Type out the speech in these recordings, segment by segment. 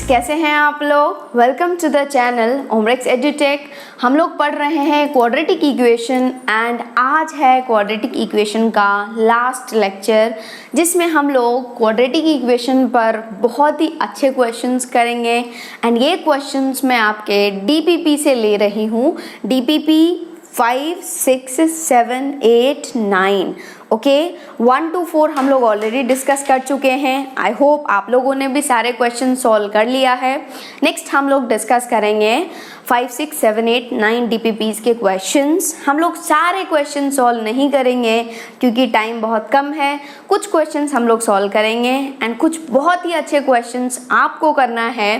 कैसे हैं आप लोग। Welcome to the channel Omrex एजुटेक। हम लोग पढ़ रहे हैं क्वाड्रेटिक इक्वेशन एंड आज है क्वाड्रेटिक इक्वेशन का लास्ट लेक्चर, जिसमें हम लोग क्वाड्रेटिक इक्वेशन पर बहुत ही अच्छे क्वेश्चंस करेंगे। एंड ये क्वेश्चंस मैं आपके डीपीपी से ले रही हूँ, डीपीपी 5, 6, 7, 8, 9। ओके 1 to 4 हम लोग ऑलरेडी डिस्कस कर चुके हैं। आई होप आप लोगों ने भी सारे क्वेश्चन सॉल्व कर लिया है। नेक्स्ट हम लोग डिस्कस करेंगे 5, 6, 7, 8, 9 डीपीपीज के क्वेश्चंस। हम लोग सारे क्वेश्चन सॉल्व नहीं करेंगे क्योंकि टाइम बहुत कम है। कुछ क्वेश्चंस हम लोग सॉल्व करेंगे एंड कुछ बहुत ही अच्छे क्वेश्चंस आपको करना है।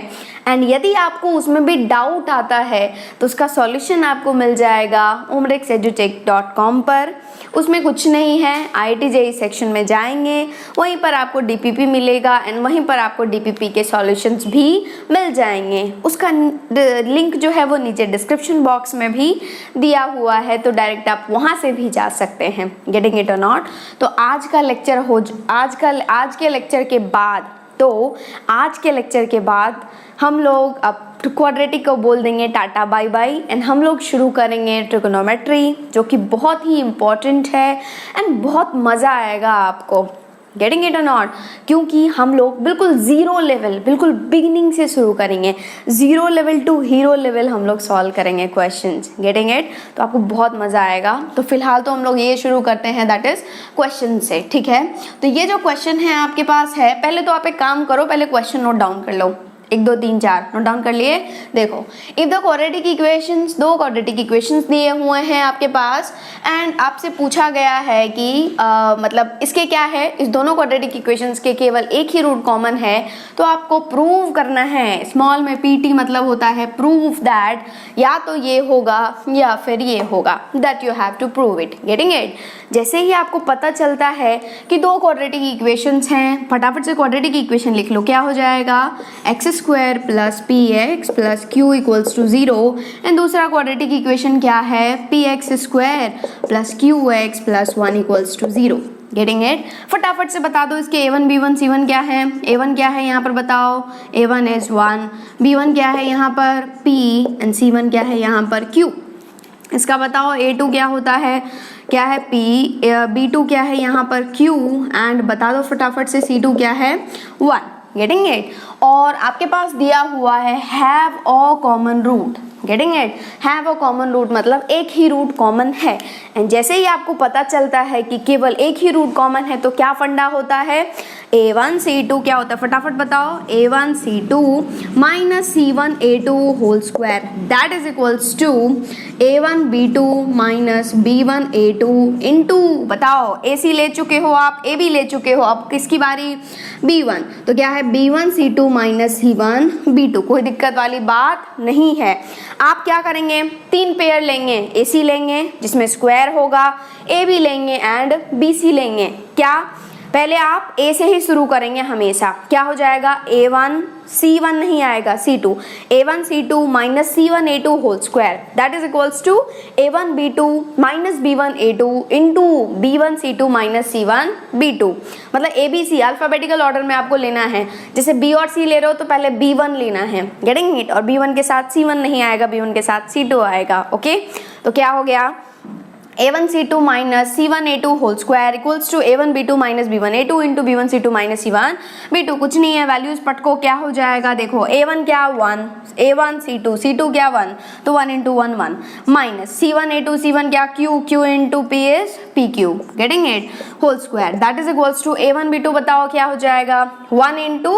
एंड यदि आपको उसमें भी डाउट आता है तो उसका सॉल्यूशन आपको मिल जाएगा omrexedutek.com पर। उसमें कुछ नहीं है, IIT JEE सेक्शन में जाएंगे, वहीं पर आपको डीपीपी मिलेगा एंड वहीं पर आपको डीपीपी के सॉल्यूशंस भी मिल जाएंगे। उसका लिंक जो है वो नीचे डिस्क्रिप्शन बॉक्स में भी दिया हुआ है, तो डायरेक्ट आप वहां से भी जा सकते हैं। गेटिंग इट और नॉट? तो आज के लेक्चर के बाद हम लोग अब क्वाड्रेटिक को बोल देंगे टाटा बाय बाय एंड हम लोग शुरू करेंगे ट्रिगोनोमेट्री, जो कि बहुत ही इम्पोर्टेंट है एंड बहुत मज़ा आएगा आपको। गेटिंग इट और नॉट? क्योंकि हम लोग बिल्कुल ज़ीरो लेवल, बिल्कुल बिगिनिंग से शुरू करेंगे, zero level to hero level हम लोग सॉल्व करेंगे क्वेश्चंस। Getting it? तो आपको बहुत मज़ा आएगा। तो फिलहाल तो हम लोग ये शुरू करते हैं, दैट इज क्वेश्चन से। ठीक है, तो ये जो क्वेश्चन है आपके पास है, पहले तो आप एक काम करो, पहले क्वेश्चन नोट डाउन कर लो। 1, 2, 3, 4 नोट डाउन कर लिए। देखो, if the quadratic equations, 2 quadratic equations दिए हुए हैं आपके पास एंड आपसे पूछा गया है कि मतलब इसके क्या है, इस दोनों क्वाड्रेटिक इक्वेशंस के केवल एक ही रूट कॉमन है, तो आपको प्रूव करना है। स्मॉल में PT मतलब होता है प्रूव दैट, या तो ये होगा या फिर ये होगा, that you have to prove it. Getting it? जैसे ही आपको पता चलता है कि 2 क्वाड्रेटिक इक्वेशंस हैं, फटाफट से क्वाड्रेटिक इक्वेशन लिख लो। क्या हो जाएगा? x square plus px plus q equals to 0। And दूसरा क्वाड्रेटिक इक्वेशन क्या है? px square plus qx plus 1 equals to 0। Getting it? फटाफट से बता दो इसके a1 b1 c1 क्या है। a1 क्या है यहाँ पर बताओ? a1 is 1। b1 क्या है यहाँ पर? p एंड c1 क्या है यहाँ पर? q। इसका बताओ a2 क्या होता है? क्या है? p। b2 क्या है यहाँ पर? q। एंड बता दो फटाफट से c2 क्या है? 1। Getting it? और आपके पास दिया हुआ है have a common root. Getting it? Have a common root मतलब एक ही रूट कॉमन है। एंड जैसे ही आपको पता चलता है कि केवल एक ही रूट कॉमन है, तो क्या फंडा होता है? a1 c2 क्या होता है? फटाफट बताओ। a1 c2 minus c1 a2 whole square, that is equals to a1 b2 minus b1 a2 into, बताओ ac ले चुके हो आप, ab ले चुके हो, अब किसकी बारी? b1। तो क्या है? b1 c2 minus c1 b2। कोई दिक्कत वाली बात नहीं है। आप क्या करेंगे? 3 पेयर लेंगे, AC लेंगे जिसमें स्क्वायर होगा, AB लेंगे एंड BC लेंगे। क्या? पहले आप A से ही शुरू करेंगे हमेशा। क्या हो जाएगा? A1 C1 नहीं आएगा, C2। A1 C2 minus C1 A2 whole square, that is equals to A1 B2 minus B1 A2 into B1 C2 minus C1 B2। मतलब ABC अल्फाबेटिकल ऑर्डर में आपको लेना है। जैसे B और C ले रहे हो तो पहले B1 लेना है। Getting it? और B1 के साथ C1 नहीं आएगा, B1 के साथ C2 आएगा। ओके, तो क्या हो गया? a1 c2 minus c1 a2 whole square equals to a1 b2 minus b1 a2 into b1 c2 minus c1 b2। कुछ नहीं है, वैल्यूज पटको। क्या हो जाएगा? देखो, a1 क्या? 1, a1 c2 क्या? 1, तो 1 into 1 1 minus c1 a2 c1 क्या? q into p is pq। Getting it? Whole square, that is equals to a1 b2 बताओ क्या हो जाएगा? 1 इंटू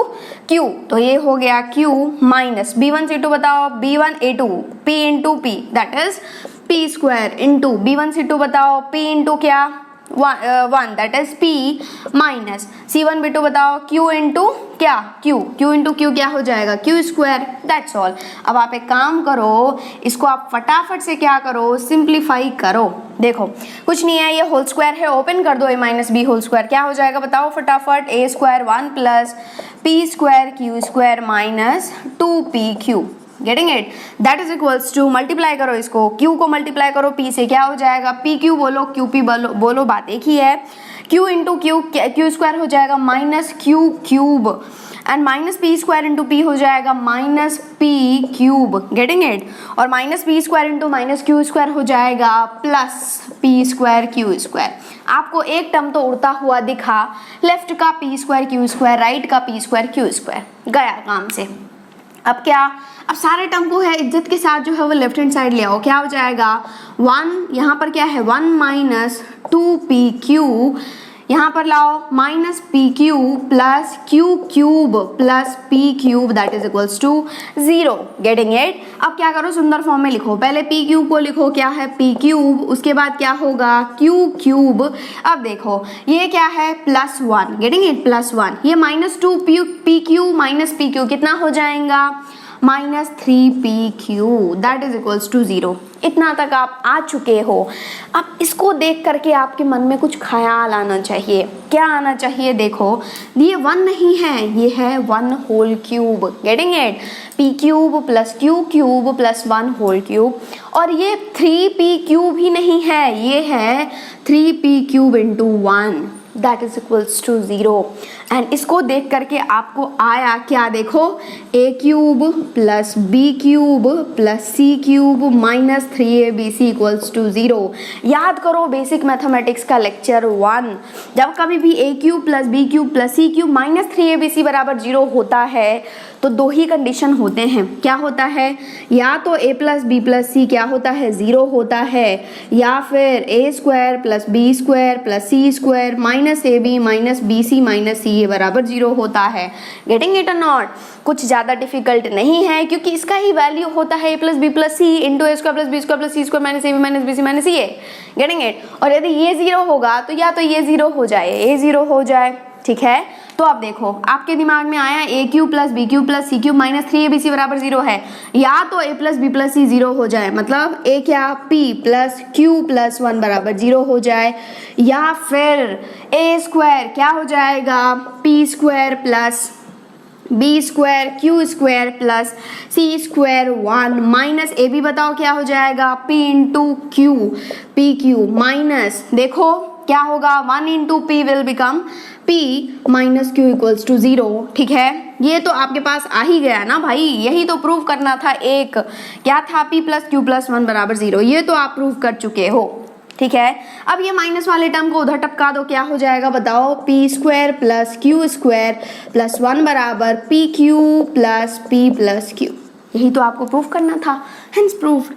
q, तो ये हो गया q माइनस b1 c2 बताओ b1 a2 p into p, that is p square into b1 c2 बताओ p इंटू क्या? 1 that is p minus c1 b2 बताओ q इंटू क्या? q इंटू q क्या हो जाएगा? q square. That's all. अब आप एक काम करो, इसको आप फटाफट से क्या करो? सिंप्लीफाई करो। देखो, कुछ नहीं है, ये होल स्क्वायर है, ओपन कर दो a minus b whole square. क्या हो जाएगा बताओ फटाफट? a square 1 plus p square q square minus 2pq। Getting it? That is equals to, multiply करो इसको, q को मल्टीप्लाई करो p से, क्या हो जाएगा? pq बोलो, qp बोलो, बात एक ही है। q इंटू q स्क्वायर हो जाएगा minus q cube and minus P square into P हो जाएगा minus P cube, getting it, और minus P square into minus Q square हो जाएगा plus P square Q square. आपको एक टर्म तो उड़ता हुआ दिखा, लेफ्ट का P square Q square, right का पी स्क्वायर क्यू स्क्वायर, गया काम से। अब क्या, अब सारे टर्म को है इज्जत के साथ जो है वो लेफ्ट हैंड साइड ले आओ, क्या हो जाएगा 1, यहाँ पर क्या है 1 माइनस 2pq, यहाँ पर लाओ minus P Q plus Q cube plus P cube that is equals to 0, getting it. अब क्या करो, सुंदर फॉर्म में लिखो, पहले पी क्यूब को लिखो, क्या है पी क्यूब, उसके बाद क्या होगा क्यू क्यूब। अब देखो ये क्या है +1, गेटिंग इट, +1, ये minus 2 P Q minus P Q कितना हो जाएगा minus 3pq that is equals to 0। इतना तक आप आ चुके हो। अब इसको देख करके आपके मन में कुछ ख्याल आना चाहिए, क्या आना चाहिए, देखो ये 1 नहीं है, ये है 1 whole cube, getting it, p cube plus q cube plus 1 whole cube, और ये 3p क्यूब ही नहीं है, ये है 3p cube into 1 that is equals to 0। And इसको देख करके आपको आया क्या, देखो a cube plus b cube plus c cube minus 3abc equals to 0। याद करो बेसिक मैथमेटिक्स का लेक्चर 1, जब कभी भी a cube plus b cube plus c cube minus 3abc बराबर 0 होता है तो दो ही कंडीशन होते हैं, क्या होता है, या तो a plus B plus C क्या होता है 0 होता है, या फिर a square plus B square plus C square minus A B minus B C minus C ये बराबर 0 होता है। गेटिंग इट और नॉट, कुछ ज़्यादा डिफिकल्ट नहीं है क्योंकि इसका ही वैल्यू होता है a plus B plus C into A square plus B square plus C square minus A B minus B C minus C A. Getting it, और यदि ये 0 होगा तो या तो ये 0 हो जाए, a 0 हो जाए, ठीक है। तो अब देखो आपके दिमाग में आया a cube plus B cube plus C cube minus 3abc बराबर 0 है, या तो a plus B plus C 0 हो जाए, मतलब a क्या p प्लस q प्लस 1 बराबर 0 हो जाए, या फिर a स्क्वायर क्या हो जाएगा p square plus B square Q square plus C square 1 minus A B बताओ क्या हो जाएगा p into Q P Q minus, देखो क्या होगा 1 into P will become p minus Q equals to 0, ठीक है। ये तो आपके पास आ ही गया ना भाई, यही तो प्रूव करना था, एक क्या था p प्लस क्यू प्लस 1 बराबर 0, ये तो आप प्रूव कर चुके हो, ठीक है। अब ये माइनस वाले टर्म को उधर टपका दो, क्या हो जाएगा बताओ p square plus Q square plus 1 बराबर p Q plus p plus Q, यही तो आपको प्रूव करना था, हेंस प्रूफ।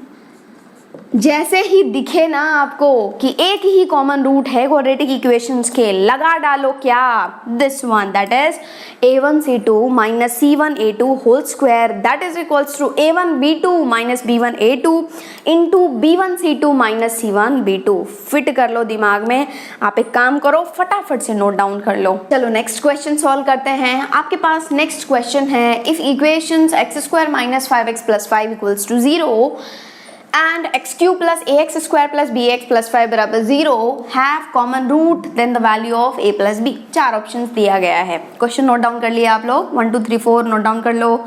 जैसे ही दिखे ना आपको कि एक ही कॉमन रूट है क्वाड्रेटिक इक्वेशंस के, लगा डालो क्या, this one that is a1c2 minus c1a2 whole square that is equals to a1b2 minus b1a2 into b1c2 minus c1b2। Fit कर लो दिमाग में, आप एक काम करो फटाफट से नोट डाउन कर लो। चलो नेक्स्ट क्वेश्चन सॉल्व करते हैं। आपके पास नेक्स्ट क्वेश्चन है, if equations x square minus 5x plus 5 equals to 0 and x cube plus ax square plus bx plus 5 बराबर 0 have common root then the value of a plus b। चार options दिया गया है। Question note down कर लिया आप लोग, 1 2 3 4 note down कर लो।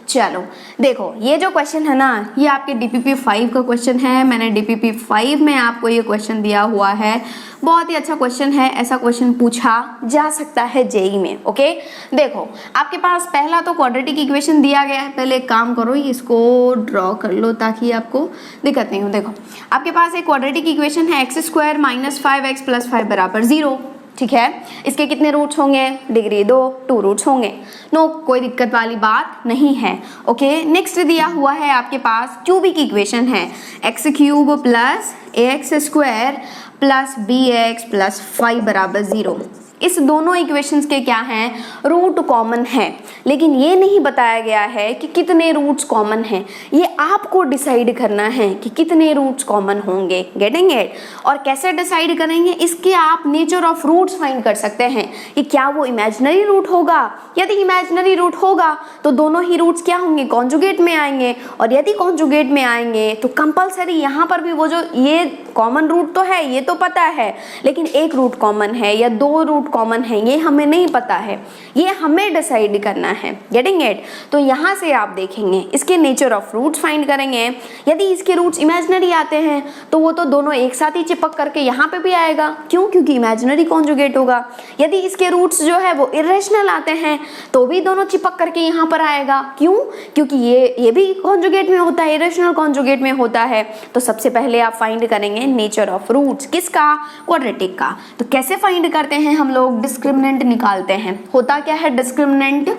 चलो देखो ये जो क्वेश्चन है ना, ये आपके DPP 5 का क्वेश्चन है। मैंने DPP 5 में आपको ये क्वेश्चन दिया हुआ है, बहुत ही अच्छा क्वेश्चन है, ऐसा क्वेश्चन पूछा जा सकता है जेई में। ओके देखो आपके पास पहला तो क्वाड्रेटिक इक्वेशन दिया गया है, पहले एक काम करो इसको ड्रॉ कर लो ताकि आपको दिक्कत नहीं हो। देखो आपके पास एक क्वाड्रेटिक इक्वेशन है x square minus 5x plus 5 बराबर 0, ठीक है। इसके कितने रूट्स होंगे, डिग्री 2 रूट्स होंगे, नो कोई दिक्कत वाली बात नहीं है। ओके नेक्स्ट दिया हुआ है आपके पास क्यूबिक इक्वेशन है, x cube plus ax square plus bx plus 5 बराबर 0। इस दोनों इक्वेशंस के क्या हैं, रूट कॉमन है, लेकिन ये नहीं बताया गया है कि कितने रूट्स कॉमन हैं। ये आपको डिसाइड करना है कि कितने रूट्स कॉमन होंगे। गेटिंग इट, और कैसे डिसाइड करेंगे, इसके आप नेचर ऑफ रूट्स फाइंड कर सकते हैं कि क्या वो इमेजिनरी रूट होगा। यदि इमेजिनरी रूट होगा तो दोनों ही रूट्स क्या होंगे, कॉन्जुगेट में आएंगे, और यदि कॉन्जुगेट में आएंगे तो कंपलसरी यहाँ पर भी वो जो ये कॉमन रूट तो है, ये तो पता है, लेकिन एक रूट कॉमन है या दो रूट कॉमन है ये हमें नहीं पता है, ये हमें डिसाइड करना है। Getting it? तो यहाँ से आप देखेंगे इसके नेचर ऑफ रूट्स फाइंड करेंगे। यदि इसके रूट्स इमेजिनरी आते हैं तो वो तो दोनों एक साथ ही चिपक करके यहाँ पे भी आएगा। क्यों? क्योंकि इमेजिनरी कॉन्जुगेट होगा। यदि इसके रूट्स जो है वो इरेशनल आते हैं तो भी दोनों चिपक करके यहाँ पर आएगा। क्यों? क्योंकि ये भी कॉन्जुगेट में होता है, इरेशनल कॉन्जुगेट में होता है। तो सबसे पहले आप फाइंड करेंगे नेचर ऑफ रूट्स, किसका? क्वाड्रेटिक का। तो कैसे फाइंड करते हैं हम लोग? डिस्क्रिमिनेंट निकालते हैं। होता क्या है discriminant?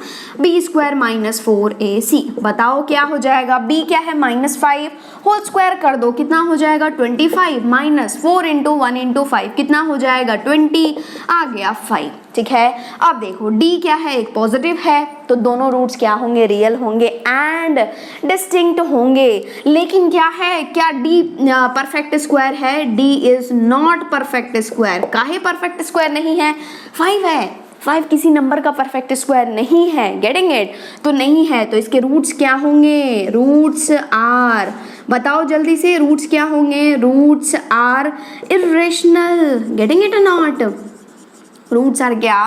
b square minus 4ac। बताओ क्या हो जाएगा? b क्या है? -5 होल स्क्वायर कर दो, कितना हो जाएगा? 25 माइनस 4 इंटू 1 इंटू 5 कितना हो जाएगा? 20, आ गया 5। ठीक है, अब देखो d क्या है? एक पॉजिटिव है तो दोनों रूट्स क्या होंगे? रियल होंगे एंड डिस्टिंक्ट होंगे। लेकिन क्या है? क्या d परफेक्ट स्क्वायर है? d is not perfect square. काहे परफेक्ट स्क्वायर नहीं है? 5 है, 5 किसी नंबर का परफेक्ट स्क्वायर नहीं है। Getting it? तो नहीं है तो इसके रूट्स क्या होंगे? रूट्स आर, बताओ जल्दी से, रूट्स क्या होंगे? Roots are irrational. Getting it और नॉट? रूट्स आर क्या?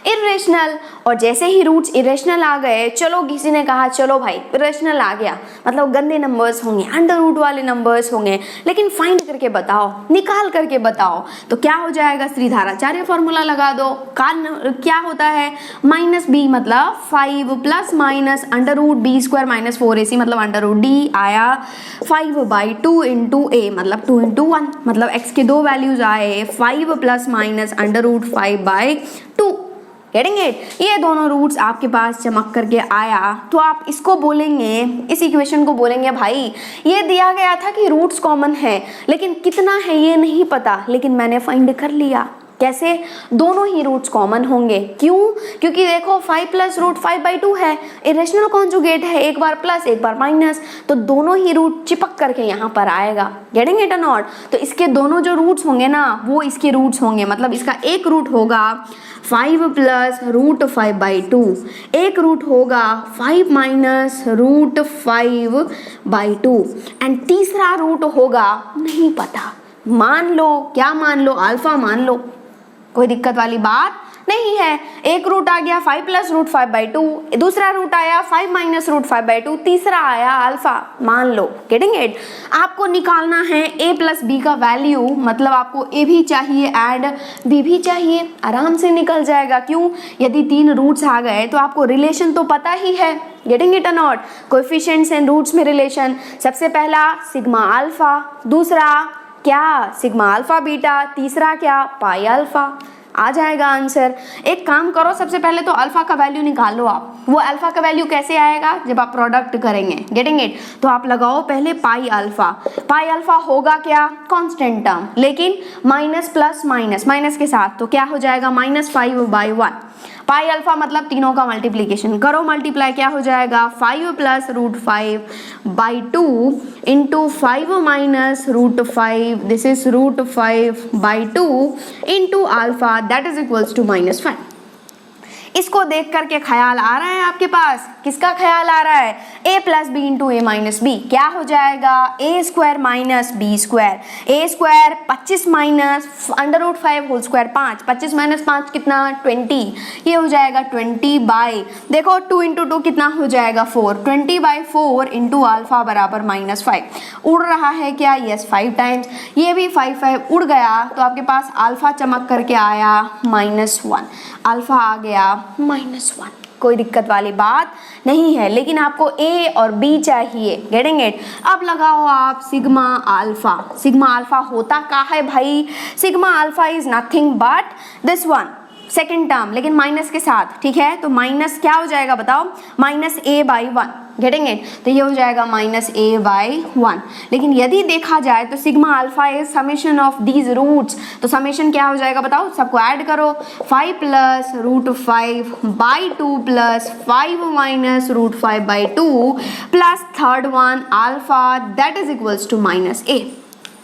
इरेशनल। और जैसे ही रूट्स इरेशनल आ गए, चलो किसी ने कहा चलो भाई इरेशनल आ गया मतलब गंदे नंबर्स होंगे, अंडर रूट वाले नंबर्स होंगे, लेकिन फाइंड करके बताओ, निकाल करके बताओ। तो क्या हो जाएगा? श्रीधाराचार्य फॉर्मूला लगा दो। क्या होता है? -b मतलब 5 plus minus under root b square minus 4ac मतलब अंडर रूट d आया 5/2 इंटू a मतलब 2 इंटू 1 मतलब x के दो वैल्यूज आए 5 plus minus under root 5/2। Getting it? ये दोनों रूट्स आपके पास चमक करके आया तो आप इसको बोलेंगे, इस इक्वेशन को बोलेंगे भाई ये दिया गया था कि रूट्स कॉमन है लेकिन कितना है ये नहीं पता, लेकिन मैंने फाइंड कर लिया। कैसे? दोनों ही रूट्स कॉमन होंगे। क्यों? क्योंकि देखो 5 प्लस रूट 5/2 है, इरेशनल कॉन्जुगेट है, एक बार प्लस एक बार माइनस, तो दोनों ही रूट चिपक करके यहाँ पर आएगा। गेटिंग इट और नॉट? तो इसके दोनों जो रूट्स होंगे ना वो इसके रूट्स होंगे, मतलब इसका एक रूट होगा 5 प्लस रूट 5/2, एक रूट होगा 5 माइनस रूट 5/2 एंड तीसरा रूट होगा नहीं पता। मान लो, क्या मान लो? अल्फा मान लो, कोई दिक्कत वाली बात नहीं है। एक रूट आ गया 5 प्लस रूट 5/2, दूसरा रूट आया 5 माइनस रूट 5/2, तीसरा आया अल्फा, मान लो। Getting it? आपको निकालना है a प्लस बी का वैल्यू, मतलब आपको a भी चाहिए एंड b भी चाहिए, आराम से निकल जाएगा। क्यों? यदि 3 रूट्स आ गए तो आपको रिलेशन तो पता ही है। गेटिंग इट और नॉट? कोएफिशिएंट्स एंड रूट्स में रिलेशन, सबसे पहला सिग्मा अल्फा, दूसरा क्या? सिग्मा अल्फा बीटा, तीसरा क्या? Pi alpha. आ जाएगा आंसर। एक काम करो, सबसे पहले तो अल्फा का वैल्यू निकाल लो आप। वो अल्फा का वैल्यू कैसे आएगा? जब आप प्रोडक्ट करेंगे। Getting it? तो आप लगाओ पहले पाई अल्फा। पाई अल्फा होगा क्या? कांस्टेंट टर्म, लेकिन माइनस प्लस माइनस, माइनस के साथ, तो क्या हो जाएगा? -5/1। पाई अल्फा मतलब तीनों का मल्टीप्लीकेशन करो, मल्टीप्लाई क्या हो जाएगा? 5 plus root 5/2 into 5 minus root 5, this is root 5/2 into alpha, that is equals to -5। इसको देख करके ख्याल आ रहा है आपके पास? किसका ख्याल आ रहा है? a plus B into A minus B. क्या हो जाएगा? a square minus B square, a square 25 minus under root 5 whole square 5, 25 minus 5 कितना? 20, ये हो जाएगा 20 बाई, देखो 2 इंटू 2 कितना हो जाएगा? 4, 20/4 इंटू अल्फा बराबर -5। उड़ रहा है क्या? यस, 5 टाइम्स, ये भी 5 उड़ गया तो आपके पास अल्फा चमक करके आया -1, अल्फा आ गया -1। कोई दिक्कत वाली बात नहीं है, लेकिन आपको a और b चाहिए। Getting it? अब लगाओ आप सिग्मा अल्फा। सिग्मा अल्फा होता क्या है भाई? Sigma alpha is nothing but this one, second term, लेकिन माइनस के साथ। ठीक है, तो माइनस क्या हो जाएगा बताओ? -a/1। Getting it? तो ये हो जाएगा -a/1। लेकिन यदि देखा जाए तो sigma alpha is summation of these roots, तो समेशन क्या हो जाएगा बताओ? सबको ऐड करो, 5 plus root 5/2 plus 5 minus root 5/2 plus third one alpha, that is equals to -a।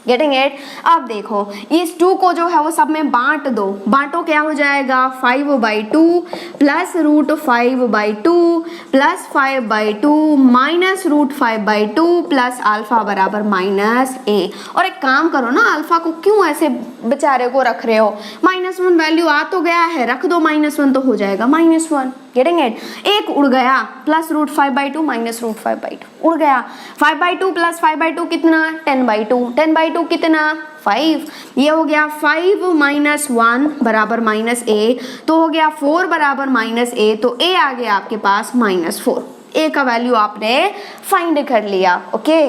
Getting it? अब देखो इस 2 को जो है वो सब में बांट दो, बांटो क्या हो जाएगा? 5/2 plus root 5/2 plus 5/2 minus root 5/2 plus alpha बराबर माइनस ए। और एक काम करो ना, अल्फा को क्यों ऐसे बेचारे को रख रहे हो, -1 वैल्यू आ तो गया है, रख दो -1 तो हो जाएगा -1। Getting it? एक उड़ गया, प्लस रूट 5/2 माइनस रूट 5/2 उड़ गया। 5/2 प्लस 5/2 कितना? 10/2। 10/2 कितना? 5। ये हो गया 5 माइनस 1 बराबर माइनस ए, तो हो गया 4 बराबर माइनस ए, तो ए आ गया आपके पास -4। ए का वैल्यू आपने फाइंड कर लिया। ओके,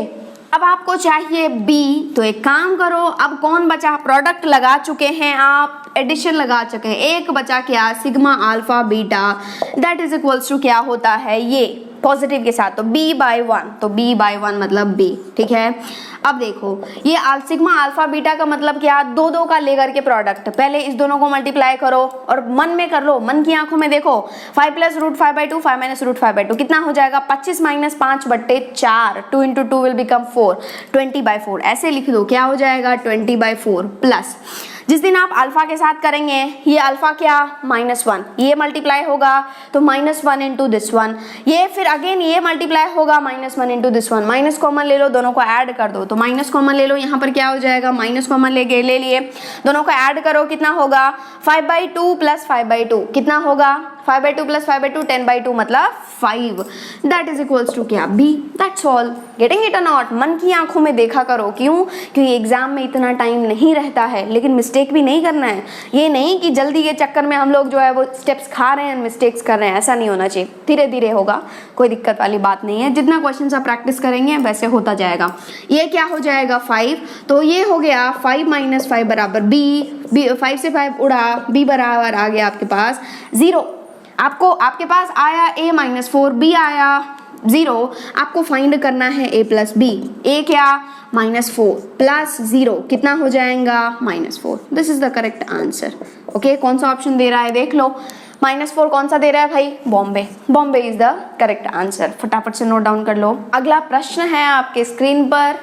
अब आपको चाहिए बी, तो एक काम करो, अब कौन बचा? प्रोडक्ट लगा चुके हैं आप, एडिशन लगा चुके हैं, एक बचा क्या? Sigma alpha beta, that is equals to क्या होता है? ये पॉजिटिव के साथ, तो b/1, तो b/1 मतलब b। ठीक है, अब देखो ये सिग्मा अल्फा बीटा का मतलब क्या? दो दो का लेकर के प्रोडक्ट, पहले इस दोनों को मल्टीप्लाई करो और मन में कर लो, मन की आंखों में देखो, 5 प्लस रूट 5/2, 5 माइनस रूट 5/2 कितना हो जाएगा? 25 माइनस 5/4, 2 इंटू 2 विल बिकम 4, 20/4 ऐसे लिख दो, क्या हो जाएगा? 20/4 प्लस, जिस दिन आप अल्फा के साथ करेंगे, ये अल्फा क्या? -1, ये मल्टीप्लाई होगा तो -1 इंटू दिस वन, ये फिर अगेन ये मल्टीप्लाई होगा -1 into this one, minus common ले लो, दोनों को ऐड कर दो, तो माइनस कॉमन ले लो, यहाँ पर क्या हो जाएगा? माइनस कॉमन ले लिए, दोनों को ऐड करो, कितना होगा? 5/2 प्लस 5/2 कितना होगा? 5/2 प्लस 5/2 10/2 मतलब 5, दैट इज इक्वल्स टू क्या? B. That's all. Getting it और नॉट? मन की आंखों में देखा करो, क्यों? क्योंकि एग्जाम में इतना टाइम नहीं रहता है, लेकिन मिस्टेक भी नहीं करना है। ये नहीं कि जल्दी के चक्कर में हम लोग जो है वो स्टेप्स खा रहे हैं, मिस्टेक्स कर रहे हैं, ऐसा नहीं होना चाहिए। धीरे धीरे होगा, कोई दिक्कत वाली बात नहीं है, जितना क्वेश्चन आप प्रैक्टिस करेंगे वैसे होता जाएगा। ये क्या हो जाएगा? 5, तो ये हो गया 5 माइनस 5 बराबर बी, 5 से 5 उड़ा, बी बराबर आ गया आपके पास 0। आपके पास आया a-4, b आया 0, आपको फाइंड करना है a प्लस बी। a क्या? -4 प्लस 0 कितना हो जाएगा? -4। This is the correct answer. Okay, कौन सा ऑप्शन दे रहा है देख लो, -4 कौन सा दे रहा है भाई? Bombay. Bombay is the correct answer. फटाफट से नोट डाउन कर लो। अगला प्रश्न है आपके स्क्रीन पर,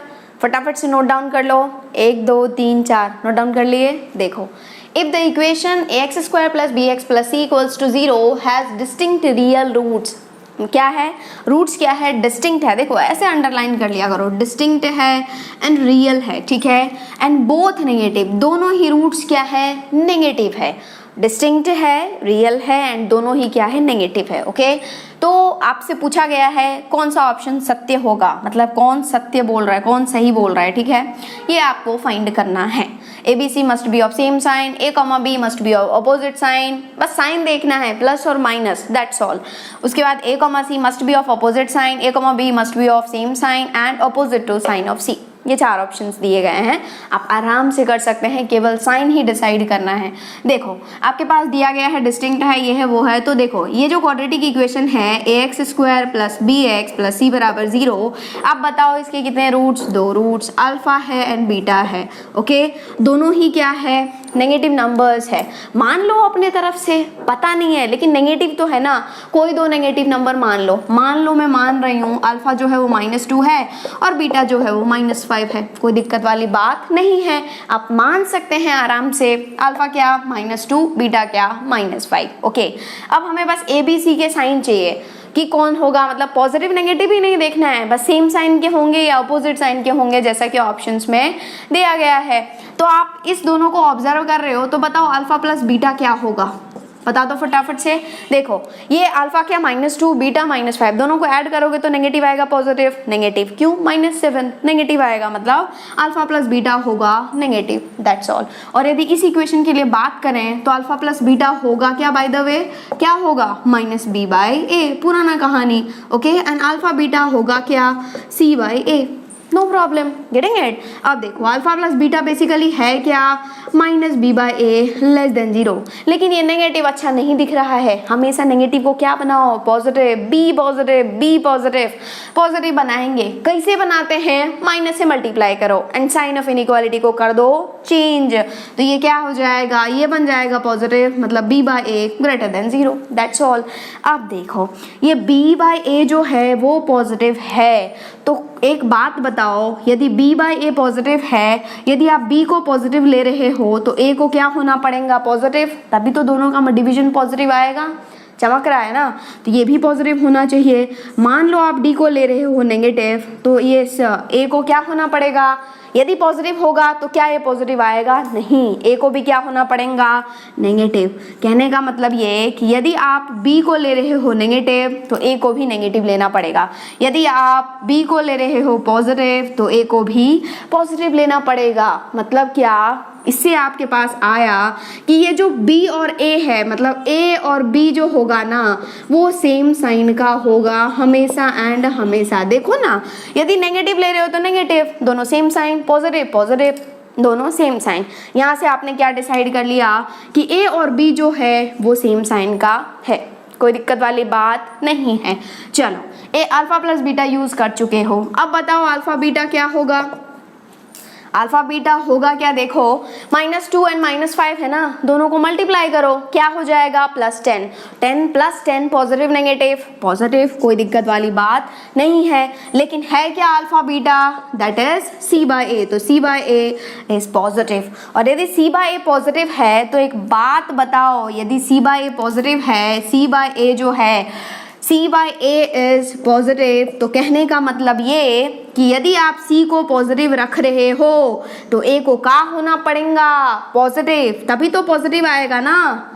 फटाफट से नोट डाउन कर लो। 1 2 3 4 नोट डाउन कर लिए। देखो, if the equation ax² plus bx plus c equals to 0 has distinct real roots, क्या है? रूट्स क्या है? डिस्टिंक्ट है। देखो ऐसे अंडरलाइन कर लिया करो, डिस्टिंक्ट है एंड रियल है, ठीक है, एंड बोथ नेगेटिव, दोनों ही रूट्स क्या है? नेगेटिव है। डिस्टिंक्ट है, रियल है एंड दोनों ही क्या है? नेगेटिव है। ओके, तो आपसे पूछा गया है कौन सा ऑप्शन सत्य होगा, मतलब कौन सत्य बोल रहा है, कौन सही बोल रहा है, ठीक है, ये आपको फाइंड करना है। ABC must be of same sign, A, B must be of opposite sign, बस साइन देखना है, प्लस और माइनस, दैट्स ऑल। उसके बाद A, C must be of opposite sign, A, B must be of same sign and opposite to sign of C। ये 4 options दिए गए हैं, आप आराम से कर सकते हैं, केवल साइन ही डिसाइड करना है। देखो आपके पास दिया गया है डिस्टिंक्ट है, ये है वो है, तो देखो ये जो क्वाड्रेटिक इक्वेशन है ax² plus bx plus c बराबर 0, आप बताओ इसके कितने रूट्स? 2 रूट्स, अल्फा है एंड बीटा है। ओके, दोनों ही क्या है? नेगेटिव नंबर्स है। मान लो अपने तरफ से, पता नहीं है लेकिन नेगेटिव तो है ना, कोई 2 नेगेटिव नंबर मान लो मैं मान रही हूँ अल्फा जो है वो -2 है और बीटा जो है वो -5 है, कोई दिक्कत वाली बात नहीं है, आप मान सकते हैं आराम से। अल्फा क्या? -2, बीटा क्या? -5। ओके, अब हमें बस ABC के साइन चाहिए कि कौन होगा, मतलब पॉजिटिव नेगेटिव ही नहीं देखना है, बस सेम साइन के होंगे या अपोजिट साइन के होंगे, जैसा कि ऑप्शंस में दिया गया है। तो आप इस दोनों को ऑब्जर्व कर रहे हो, तो बताओ अल्फा प्लस बीटा क्या होगा, बता दो फटाफट से। देखो ये अल्फा क्या? -2, बीटा -5, दोनों को ऐड करोगे तो नेगेटिव आएगा, पॉजिटिव, नेगेटिव क्यों? -7 नेगेटिव आएगा, मतलब अल्फा प्लस बीटा होगा नेगेटिव, दैट्स ऑल। और यदि इस इक्वेशन के लिए बात करें तो अल्फा प्लस बीटा होगा क्या? बाय द वे क्या होगा? -b/a, पुराना कहानी। ओके, एंड अल्फा बीटा होगा क्या? c/a, no problem, getting it. अब देखो अल्फा प्लस बीटा बेसिकली है क्या? -b/a लेस देन 0, लेकिन ये नेगेटिव अच्छा नहीं दिख रहा है, हमेशा नेगेटिव को क्या बनाओ? Positive, b positive, b positive, positive बनाएंगे, कैसे बनाते हैं? माइनस से मल्टीप्लाई करो एंड साइन ऑफ इनइक्वालिटी को कर दो चेंज, तो ये क्या हो जाएगा? ये बन जाएगा पॉजिटिव, मतलब b/a greater than 0, that's all. अब देखो ये b/a जो है वो पॉजिटिव है, तो एक बात बताओ, यदि b/a पॉजिटिव है, यदि आप b को पॉजिटिव ले रहे हो तो a को क्या होना पड़ेगा? पॉजिटिव, तभी तो दोनों का डिवीजन पॉजिटिव आएगा। चमक रहा है ना, तो ये भी पॉजिटिव होना चाहिए। मान लो आप डी को ले रहे हो नेगेटिव, तो ये ए को क्या होना पड़ेगा, यदि पॉजिटिव होगा तो क्या ये पॉजिटिव आएगा, नहीं, ए को भी क्या होना पड़ेगा, नेगेटिव। कहने का मतलब ये कि यदि आप बी को ले रहे हो नेगेटिव तो ए को भी नेगेटिव लेना पड़ेगा, यदि आप बी को ले रहे हो पॉजिटिव तो ए को भी पॉजिटिव लेना पड़ेगा। मतलब क्या, इससे आपके पास आया कि ये जो बी और ए है, मतलब ए और बी जो होगा ना वो सेम साइन का होगा हमेशा एंड हमेशा। देखो ना, यदि नेगेटिव ले रहे हो तो नेगेटिव, दोनों सेम साइन, पॉजिटिव पॉजिटिव, दोनों सेम साइन। यहाँ से आपने क्या डिसाइड कर लिया कि ए और बी जो है वो सेम साइन का है, कोई दिक्कत वाली बात नहीं है। चलो, ए अल्फा प्लस बीटा यूज कर चुके हो, अब बताओ अल्फा बीटा क्या होगा। अल्फा बीटा होगा क्या, देखो -2 एंड -5 है ना, दोनों को मल्टीप्लाई करो, क्या हो जाएगा, +10, 10 + 10 पॉजिटिव नेगेटिव, पॉजिटिव, कोई दिक्कत वाली बात नहीं है। लेकिन है क्या alpha beta, that is C/A, तो C/A इज पॉजिटिव। और यदि C/A पॉजिटिव है तो एक बात बताओ, यदि C/A पॉजिटिव है, C/A जो है C/A इज पॉजिटिव, तो कहने का मतलब ये कि यदि आप C को पॉजिटिव रख रहे हो तो A को क्या होना पड़ेगा, पॉजिटिव, तभी तो पॉजिटिव आएगा ना।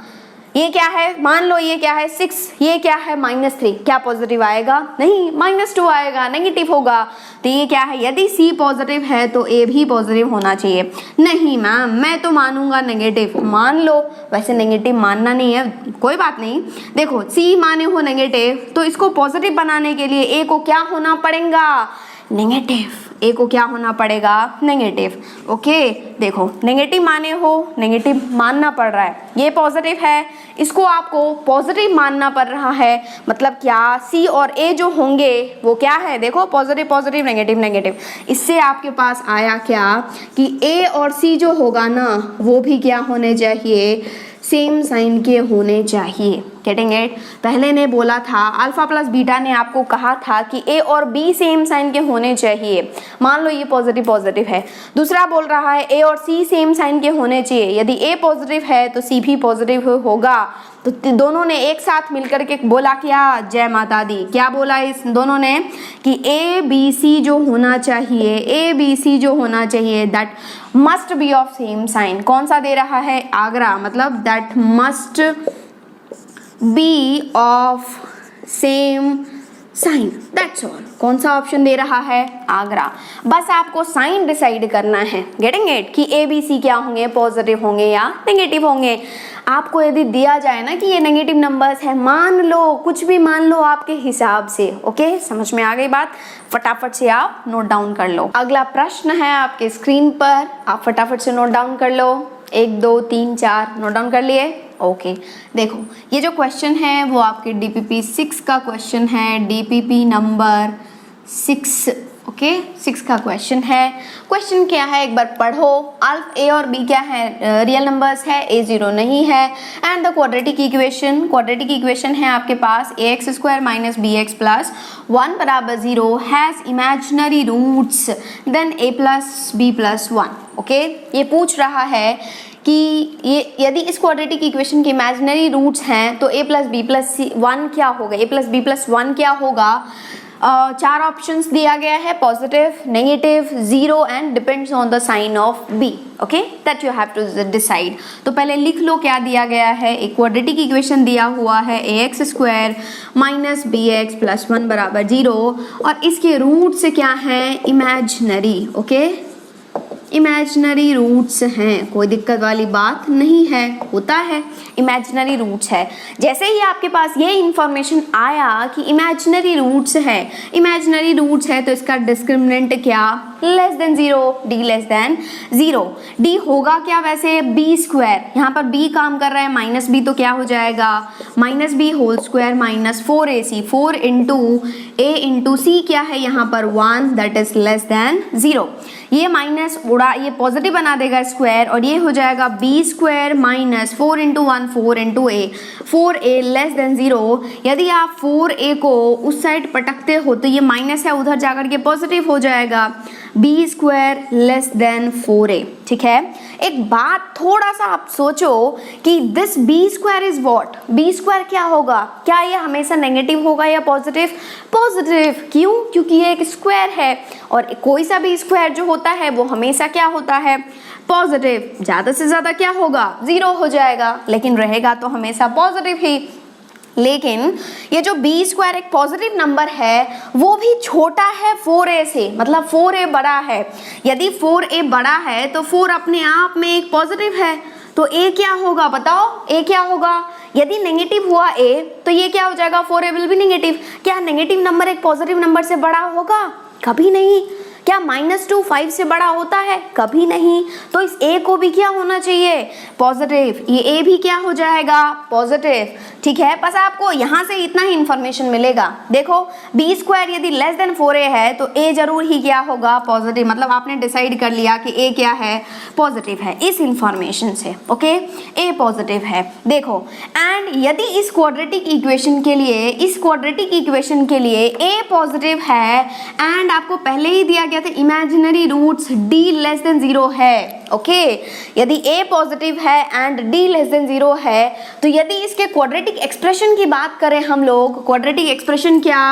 ये क्या है, मान लो ये क्या है 6, ये क्या है -3, क्या पॉजिटिव आएगा, नहीं, -2 आएगा, नेगेटिव होगा। तो ये क्या है, यदि C पॉजिटिव है तो A भी पॉजिटिव होना चाहिए। नहीं मैम, मैं तो मानूंगा नेगेटिव, मान लो, वैसे नेगेटिव मानना नहीं है, कोई बात नहीं। देखो C माने हो नेगेटिव, तो इसको पॉजिटिव बनाने के लिए A को क्या होना पड़ेगा, नेगेटिव, ए को क्या होना पड़ेगा, नेगेटिव। ओके, देखो नेगेटिव माने हो, नेगेटिव मानना पड़ रहा है, ये पॉजिटिव है, इसको आपको पॉजिटिव मानना पड़ रहा है। मतलब क्या, सी और ए जो होंगे वो क्या है, देखो पॉजिटिव पॉजिटिव नेगेटिव नेगेटिव। इससे आपके पास आया क्या कि ए और सी जो होगा ना वो भी क्या होने चाहिए, सेम साइन के होने चाहिए। गेटिंग इट, पहले ने बोला था अल्फा प्लस बीटा ने आपको कहा था कि ए और बी सेम साइन के होने चाहिए, मान लो ये पॉजिटिव पॉजिटिव है। दूसरा बोल रहा है ए और सी सेम साइन के होने चाहिए, यदि ए पॉजिटिव है तो सी भी पॉजिटिव होगा। तो दोनों ने एक साथ मिलकर के बोला क्या, जय माता दी, क्या बोला इस दोनों ने कि ए बी सी जो होना चाहिए, ए बी सी जो होना चाहिए that must be of same sign. कौन सा दे रहा है, आगरा, मतलब that must be of same sign, that's all. कौन सा ऑप्शन दे रहा है, आगरा। बस आपको साइन डिसाइड करना है, गेटिंग इट, कि ए बी सी क्या होंगे, पॉजिटिव होंगे या नेगेटिव होंगे। आपको यदि दिया जाए ना कि ये नेगेटिव नंबर्स है, मान लो, कुछ भी मान लो आपके हिसाब से, ओके, समझ में आ गई बात, फटाफट से आप नोट डाउन कर लो। अगला प्रश्न है आपके स्क्रीन पर, आप फटाफट से नोट डाउन कर लो, 1 2 3 4 नोट डाउन कर लिए, ओके। देखो ये जो क्वेश्चन है वो आपके DPP 6 का क्वेश्चन है, DPP नंबर 6, ओके, 6 का क्वेश्चन है। क्वेश्चन क्या है एक बार पढ़ो। अल्फ ए और बी क्या है, रियल नंबर्स है, ए 0 नहीं है। एंड द क्वाड्रेटिक इक्वेशन है आपके पास ax² - bx + 1 = 0 has imaginary roots then a + b + 1। Okay, ये पूछ रहा है कि ये यदि इस क्वाड्रेटिक इक्वेशन के इमेजिनरी रूट्स हैं तो a + b + 1 क्या होगा, a + b + 1 क्या होगा। 4 ऑप्शंस दिया गया है, positive, negative, 0 and depends on the sign of b, okay, that you have to decide. तो पहले लिख लो क्या दिया गया है, एक क्वाड्रेटिक इक्वेशन दिया हुआ है ax² - bx + 1 = 0 और इसके रूट्स क्या हैं, इमेजिनरी, ओके, इमेजिनरी रूट्स हैं, कोई दिक्कत वाली बात नहीं है, होता है, इमेजिनरी रूट्स है। जैसे ही आपके पास ये इंफॉर्मेशन आया कि इमेजिनरी रूट्स है तो इसका डिस्क्रिमिनेंट क्या, <0, d <0। d होगा क्या वैसे, b², यहाँ पर b काम कर रहा है, -b तो क्या हो जाएगा, -b² - 4ac, 4 × a × c क्या है यहाँ पर 1, दैट इज <0। ये माइनस उड़ा, ये पॉजिटिव बना देगा स्क्वायर, और ये हो जाएगा B square minus 4 into 1 4 into A, 4a less than 0। यदि आप 4a को उस साइड पटकते हो तो ये माइनस है, उधर जाकर के पॉजिटिव हो जाएगा, B square less than 4a। ठीक है, एक बात थोड़ा सा आप सोचो कि this b square is what, b square क्या होगा, क्या ये हमेशा नेगेटिव होगा या पॉजिटिव? पॉजिटिव। क्यों? क्योंकि ये एक स्क्वायर है, और कोई सा भी स्क्वायर जो होता है वो हमेशा क्या होता है? पॉजिटिव। ज़्यादा से ज़्यादा क्या होगा? 0 हो जाएगा, लेकिन रहेगा तो हमेशा पॉजिटिव ही। लेकिन ये जो बी स्क्वायर एक पॉजिटिव नंबर है वो भी छोटा है 4a से, मतलब 4a बड़ा है। यदि 4a बड़ा है तो 4 अपने आप में एक पॉजिटिव है, तो a क्या होगा बताओ? a क्या होगा? यदि नेगेटिव हुआ a तो ये क्या हो जाएगा? 4a will be negative. क्या नेगेटिव नंबर एक पॉजिटिव नंबर से बड़ा होगा? कभी नहीं। क्या -2 5 से बड़ा होता है? कभी नहीं। तो इस a को भी क्या होना चाहिए? पॉजिटिव। ये a भी क्या हो जाएगा? पॉजिटिव। ठीक है, बस आपको यहाँ से इतना ही इंफॉर्मेशन मिलेगा। देखो बी स्क्वायर यदि लेस देन 4a है तो a जरूर ही क्या होगा? पॉजिटिव। मतलब आपने डिसाइड कर लिया कि a क्या है? पॉजिटिव है इस इंफॉर्मेशन से। ओके, a पॉजिटिव है। देखो, एंड यदि इस क्वाड्रेटिक इक्वेशन के लिए, इस क्वाड्रेटिक इक्वेशन के लिए a पॉजिटिव है, एंड आपको पहले ही दिया गया था imaginary roots d less than 0 है। ओके, यदि a पॉजिटिव है एंड d लेस देन 0 है, तो यदि इसके क्वाड्रेटिक एक्सप्रेशन की बात करें हम लोग, क्वाड्रेटिक एक्सप्रेशन क्या?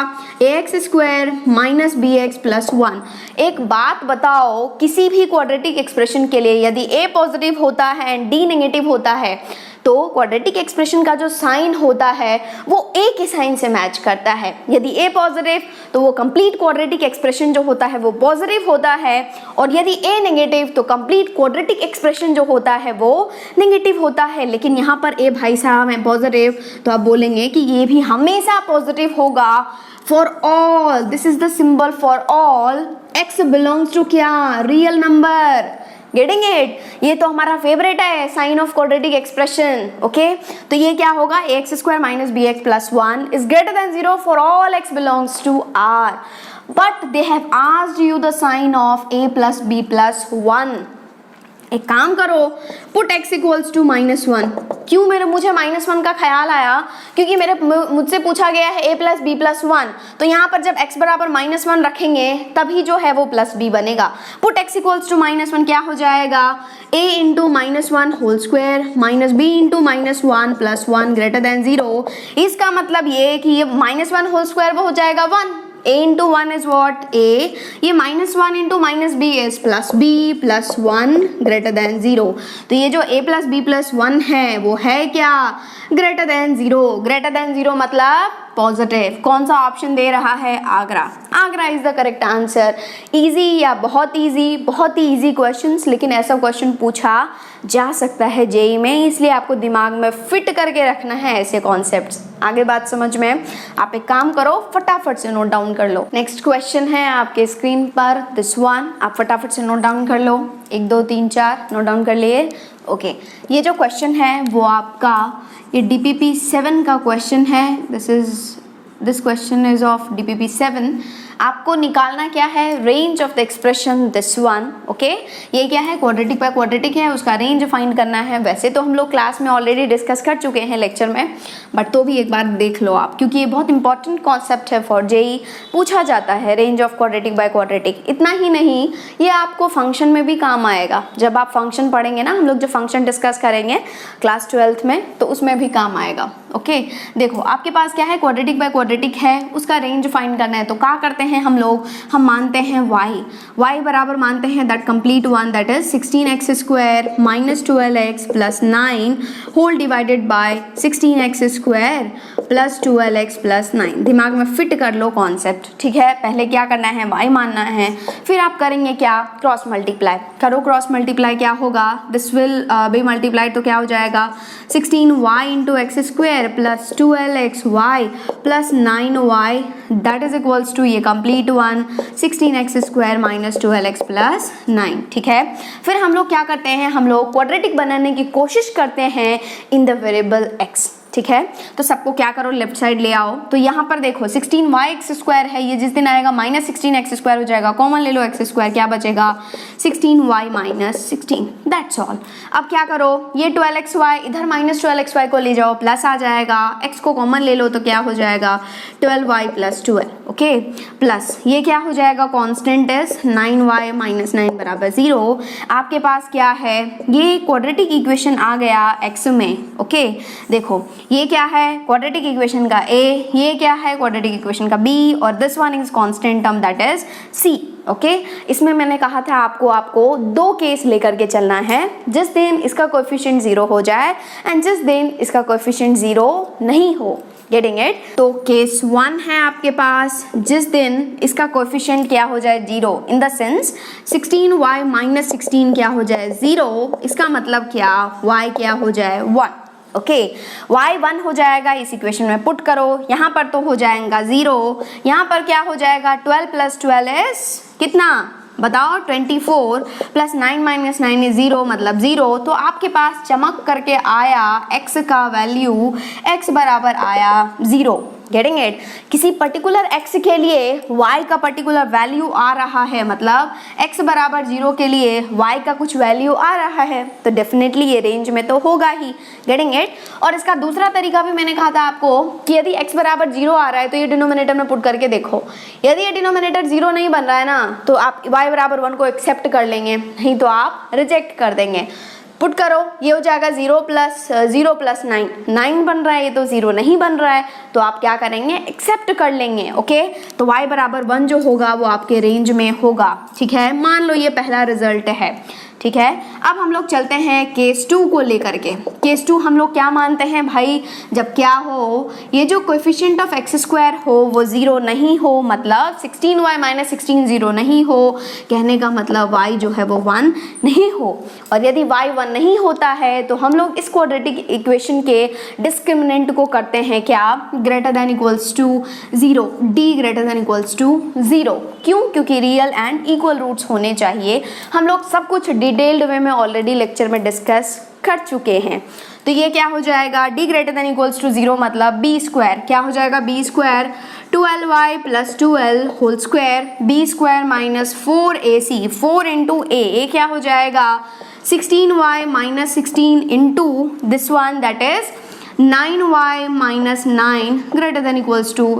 ax square minus bx plus 1। एक बात बताओ, किसी भी क्वाड्रेटिक एक्सप्रेशन के लिए यदि a पॉजिटिव होता है एंड d नेगेटिव होता है तो क्वाड्रेटिक एक्सप्रेशन का जो साइन होता है वो a के साइन से मैच करता है। यदि a पॉजिटिव तो वो कंप्लीट क्वाड्रेटिक एक्सप्रेशन जो होता है वो पॉजिटिव होता है, और यदि a नेगेटिव तो कंप्लीट क्वाड्रेटिक एक्सप्रेशन जो होता है वो नेगेटिव होता है। लेकिन यहाँ पर a भाई साहब है पॉजिटिव, तो आप बोलेंगे कि ये भी हमेशा पॉजिटिव होगा। For all, this is the symbol for all x belongs to क्या? Real number. Getting it? ये तो हमारा फेवरेट है, sign of quadratic expression. Okay, तो ये क्या होगा? ax square minus bx plus 1 is greater than 0 for all x belongs to r, but they have asked you the sign of a plus b plus 1। एक काम करो, put x equals to -1। क्यों मुझे -1 का ख्याल आया? क्योंकि मुझसे पूछा गया है a प्लस बी प्लस 1, तो यहाँ पर जब x बराबर -1 रखेंगे तभी जो है वो प्लस b बनेगा। पुट x इक्वल्स टू -1 क्या हो जाएगा? a into -1 whole square minus b into -1 plus 1 greater than 0। इसका मतलब ये कि ये -1 होल स्क्वायर वो हो जाएगा 1। a into 1 is what? a। ये -1 into -b is plus b plus 1 greater than 0। तो ये जो a प्लस b प्लस 1 है वो है क्या? Greater than 0। ग्रेटर देन 0 मतलब पॉजिटिव। कौन सा ऑप्शन दे रहा है? Agra. Agra is the correct answer. Easy या बहुत इजी, बहुत ही इजी क्वेश्चंस, लेकिन ऐसा क्वेश्चन पूछा जा सकता है जेई में, इसलिए आपको दिमाग में फिट करके रखना है ऐसे कॉन्सेप्ट्स। आगे बात समझ में? आप एक काम करो, फटाफट से नोट डाउन कर लो। नेक्स्ट क्वेश्चन है आपके स्क्रीन पर, दिस वन। आप फटाफट से नोट डाउन कर लो। 1 2 3 4 नोट डाउन कर लिए? ओके, ये जो क्वेश्चन है वो आपका ये DPP 7 का क्वेश्चन है। This question is of DPP 7। आपको निकालना क्या है? Range of the expression this one. Okay, ये क्या है? क्वाड्रेटिक बाय क्वाड्रेटिक है, उसका रेंज फाइंड करना है। वैसे तो हम लोग क्लास में ऑलरेडी डिस्कस कर चुके हैं लेक्चर में, बट तो भी एक बार देख लो आप, क्योंकि ये बहुत इंपॉर्टेंट कॉन्सेप्ट है फॉर जेई। पूछा जाता है range of quadratic by quadratic. इतना ही नहीं, ये आपको फंक्शन में भी काम आएगा। जब आप फंक्शन पढ़ेंगे ना, हम लोग जो फंक्शन डिस्कस करेंगे क्लास 12th में, तो उसमें भी काम आएगा। ओके, देखो आपके पास क्या है? क्वाड्रेटिक बाय क्वाड्रेटिक है, उसका रेंज फाइंड करना है। तो क्या करते हैं हम लोग? हम मानते हैं y बराबर मानते हैं that complete one, that is 16x square minus 12x plus 9 whole divided by 16x square plus 12x plus 9। दिमाग में फिट कर लो कॉन्सेप्ट। ठीक है, पहले क्या करना है? y मानना है, फिर आप करेंगे क्या? क्रॉस मल्टीप्लाई करो। क्रॉस मल्टीप्लाई क्या होगा? दिस विल बी मल्टीप्लाइड, तो क्या हो जाएगा? 16y into X square plus 12xy plus 9y that is equals to ये complete one 16x square minus 12x plus 9। ठीक है, फिर हम लोग क्या करते हैं? हम लोग क्वाड्रेटिक बनाने की कोशिश करते हैं इन द वेरिएबल x। ठीक है। तो सबको क्या करो, लेफ्ट साइड ले आओ। तो यहाँ पर देखो 16y² है, ये जिस दिन आएगा -16x² हो जाएगा, कॉमन ले लो x², क्या बचेगा 16y - 16, दैट्स ऑल। अब क्या करो, ये 12xy इधर -12xy को ले जाओ, प्लस आ जाएगा, x को कॉमन ले लो तो क्या हो जाएगा 12y + 12, ओके, प्लस ये क्या हो जाएगा, कांस्टेंट इज 9y - 9 = 0। आपके पास क्या है, ये क्वाड्रेटिक इक्वेशन आ गया x में, ओके। देखो ये क्या है, क्वाड्रेटिक इक्वेशन का a, ये क्या है, क्वाड्रेटिक इक्वेशन का b, और this one is constant term that is c, okay. इसमें मैंने कहा था आपको दो केस लेकर के चलना है, जिस दिन इसका कोएफिशिएंट 0 हो जाए एंड जिस दिन इसका कोएफिशिएंट 0 नहीं हो, गेटिंग इट। तो केस 1 है आपके पास, जिस दिन इसका कोएफिशिएंट क्या हो जाए 0, इन द सेंस 16y - 16 क्या हो जाए 0, इसका मतलब क्या, y क्या हो जाए 1, ओके। y 1 हो जाएगा, इस इक्वेशन में पुट करो, यहाँ पर तो हो जाएगा 0, यहाँ पर क्या हो जाएगा 12 + 12 इज कितना बताओ 24, + 9 - 9 इज 0, मतलब 0। तो आपके पास चमक करके आया x का वैल्यू, x बराबर आया 0, गेटिंग इट। किसी पर्टिकुलर x के लिए y का पर्टिकुलर वैल्यू आ रहा है, मतलब x बराबर 0 के लिए y का कुछ वैल्यू आ रहा है, तो डेफिनेटली ये रेंज में तो होगा ही, गेटिंग इट। और इसका दूसरा तरीका भी मैंने कहा था आपको कि यदि x बराबर 0 आ रहा है तो ये डिनोमिनेटर में पुट करके देखो, यदि ये डिनोमिनेटर 0 नहीं बन रहा है ना, तो आप y बराबर 1 को एक्सेप्ट कर लेंगे, नहीं तो आप रिजेक्ट कर देंगे। पुट करो, ये हो जाएगा 0 + 0 + 9, 9 बन रहा है, ये तो 0 नहीं बन रहा है, तो आप क्या करेंगे, एक्सेप्ट कर लेंगे, ओके। तो y बराबर 1 जो होगा वो आपके रेंज में होगा, ठीक है। मान लो ये पहला रिजल्ट है, ठीक है। अब हम लोग चलते हैं केस 2 को लेकर के। केस 2 हम लोग क्या मानते हैं भाई, जब क्या हो, ये जो कोएफिशिएंट ऑफ x² हो वो 0 नहीं हो, मतलब 16y - 16 0 नहीं हो, कहने का मतलब y जो है वो 1 नहीं हो। और यदि y 1 नहीं होता है तो हम लोग इस क्वाड्रेटिक इक्वेशन के डिस्क्रिमिनेंट को करते हैं क्या, > 0, d > 0। क्यों, क्योंकि रियल एंड इक्वल रूट्स होने चाहिए। हम लोग सब कुछ डिटेल्ड वे में ऑलरेडी लेक्चर में डिस्कस कर चुके हैं। तो ये क्या हो जाएगा, d > 0 मतलब b², क्या हो जाएगा b², 12y + 12 whole square, b² - 4ac, 4 × a क्या हो जाएगा 16y - 16 into this one that is 9y - 9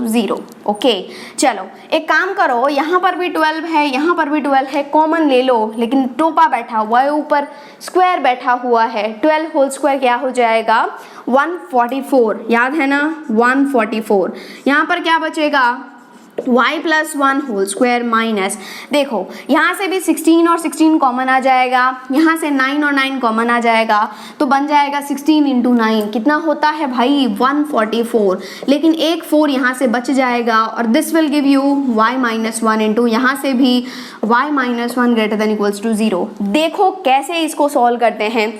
> 0, okay. चलो एक काम करो, यहाँ पर भी 12 है, यहाँ पर भी 12 है, कॉमन ले लो, लेकिन टोपा बैठा हुआ है, ऊपर स्क्वायर बैठा हुआ है, 12 होल स्क्वायर क्या हो जाएगा 144, याद है ना 144। यहाँ पर क्या बचेगा y + 1 होल स्क्वायर माइनस, देखो यहाँ से भी 16 और 16 कॉमन आ जाएगा, यहाँ से 9 और 9 कॉमन आ जाएगा, तो बन जाएगा 16 × 9 कितना होता है भाई 144, लेकिन एक 4 यहाँ से बच जाएगा, और this will give you y - 1 into यहाँ से भी y - 1 > 0। देखो कैसे इसको सॉल्व करते हैं,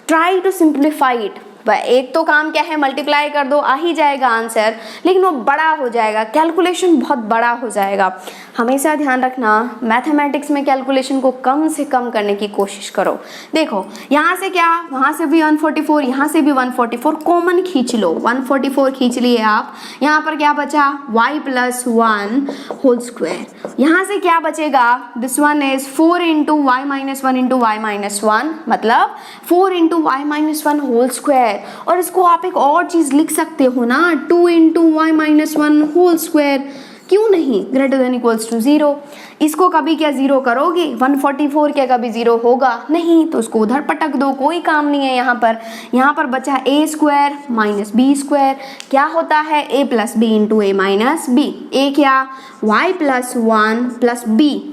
ट्राई टू सिंप्लीफाई इट। एक तो काम क्या है, मल्टीप्लाई कर दो, आ ही जाएगा आंसर, लेकिन वो बड़ा हो जाएगा, कैलकुलेशन बहुत बड़ा हो जाएगा। हमेशा ध्यान रखना, मैथमेटिक्स में कैलकुलेशन को कम से कम करने की कोशिश करो। देखो यहाँ से क्या, वहाँ से भी 144, यहाँ से भी 144, कॉमन खींच लो, 144 खींच लिए आप, यहाँ पर क्या बचा y + 1 होल स्क्वायर, यहाँ से क्या बचेगा, this one is 4 × y - 1 × y - 1, मतलब 4 × y - 1 होल स्क्वायर। और इसको आप एक और चीज लिख सकते हो ना, 2 × y - 1 होल स्क्वायर, क्यों नहीं, > 0। इसको कभी क्या 0 करोगे, 144 क्या कभी 0 होगा नहीं, तो उसको उधर पटक दो, कोई काम नहीं है। यहाँ पर बचा a² - b², क्या होता है a + b × a - b, a क्या y + 1 +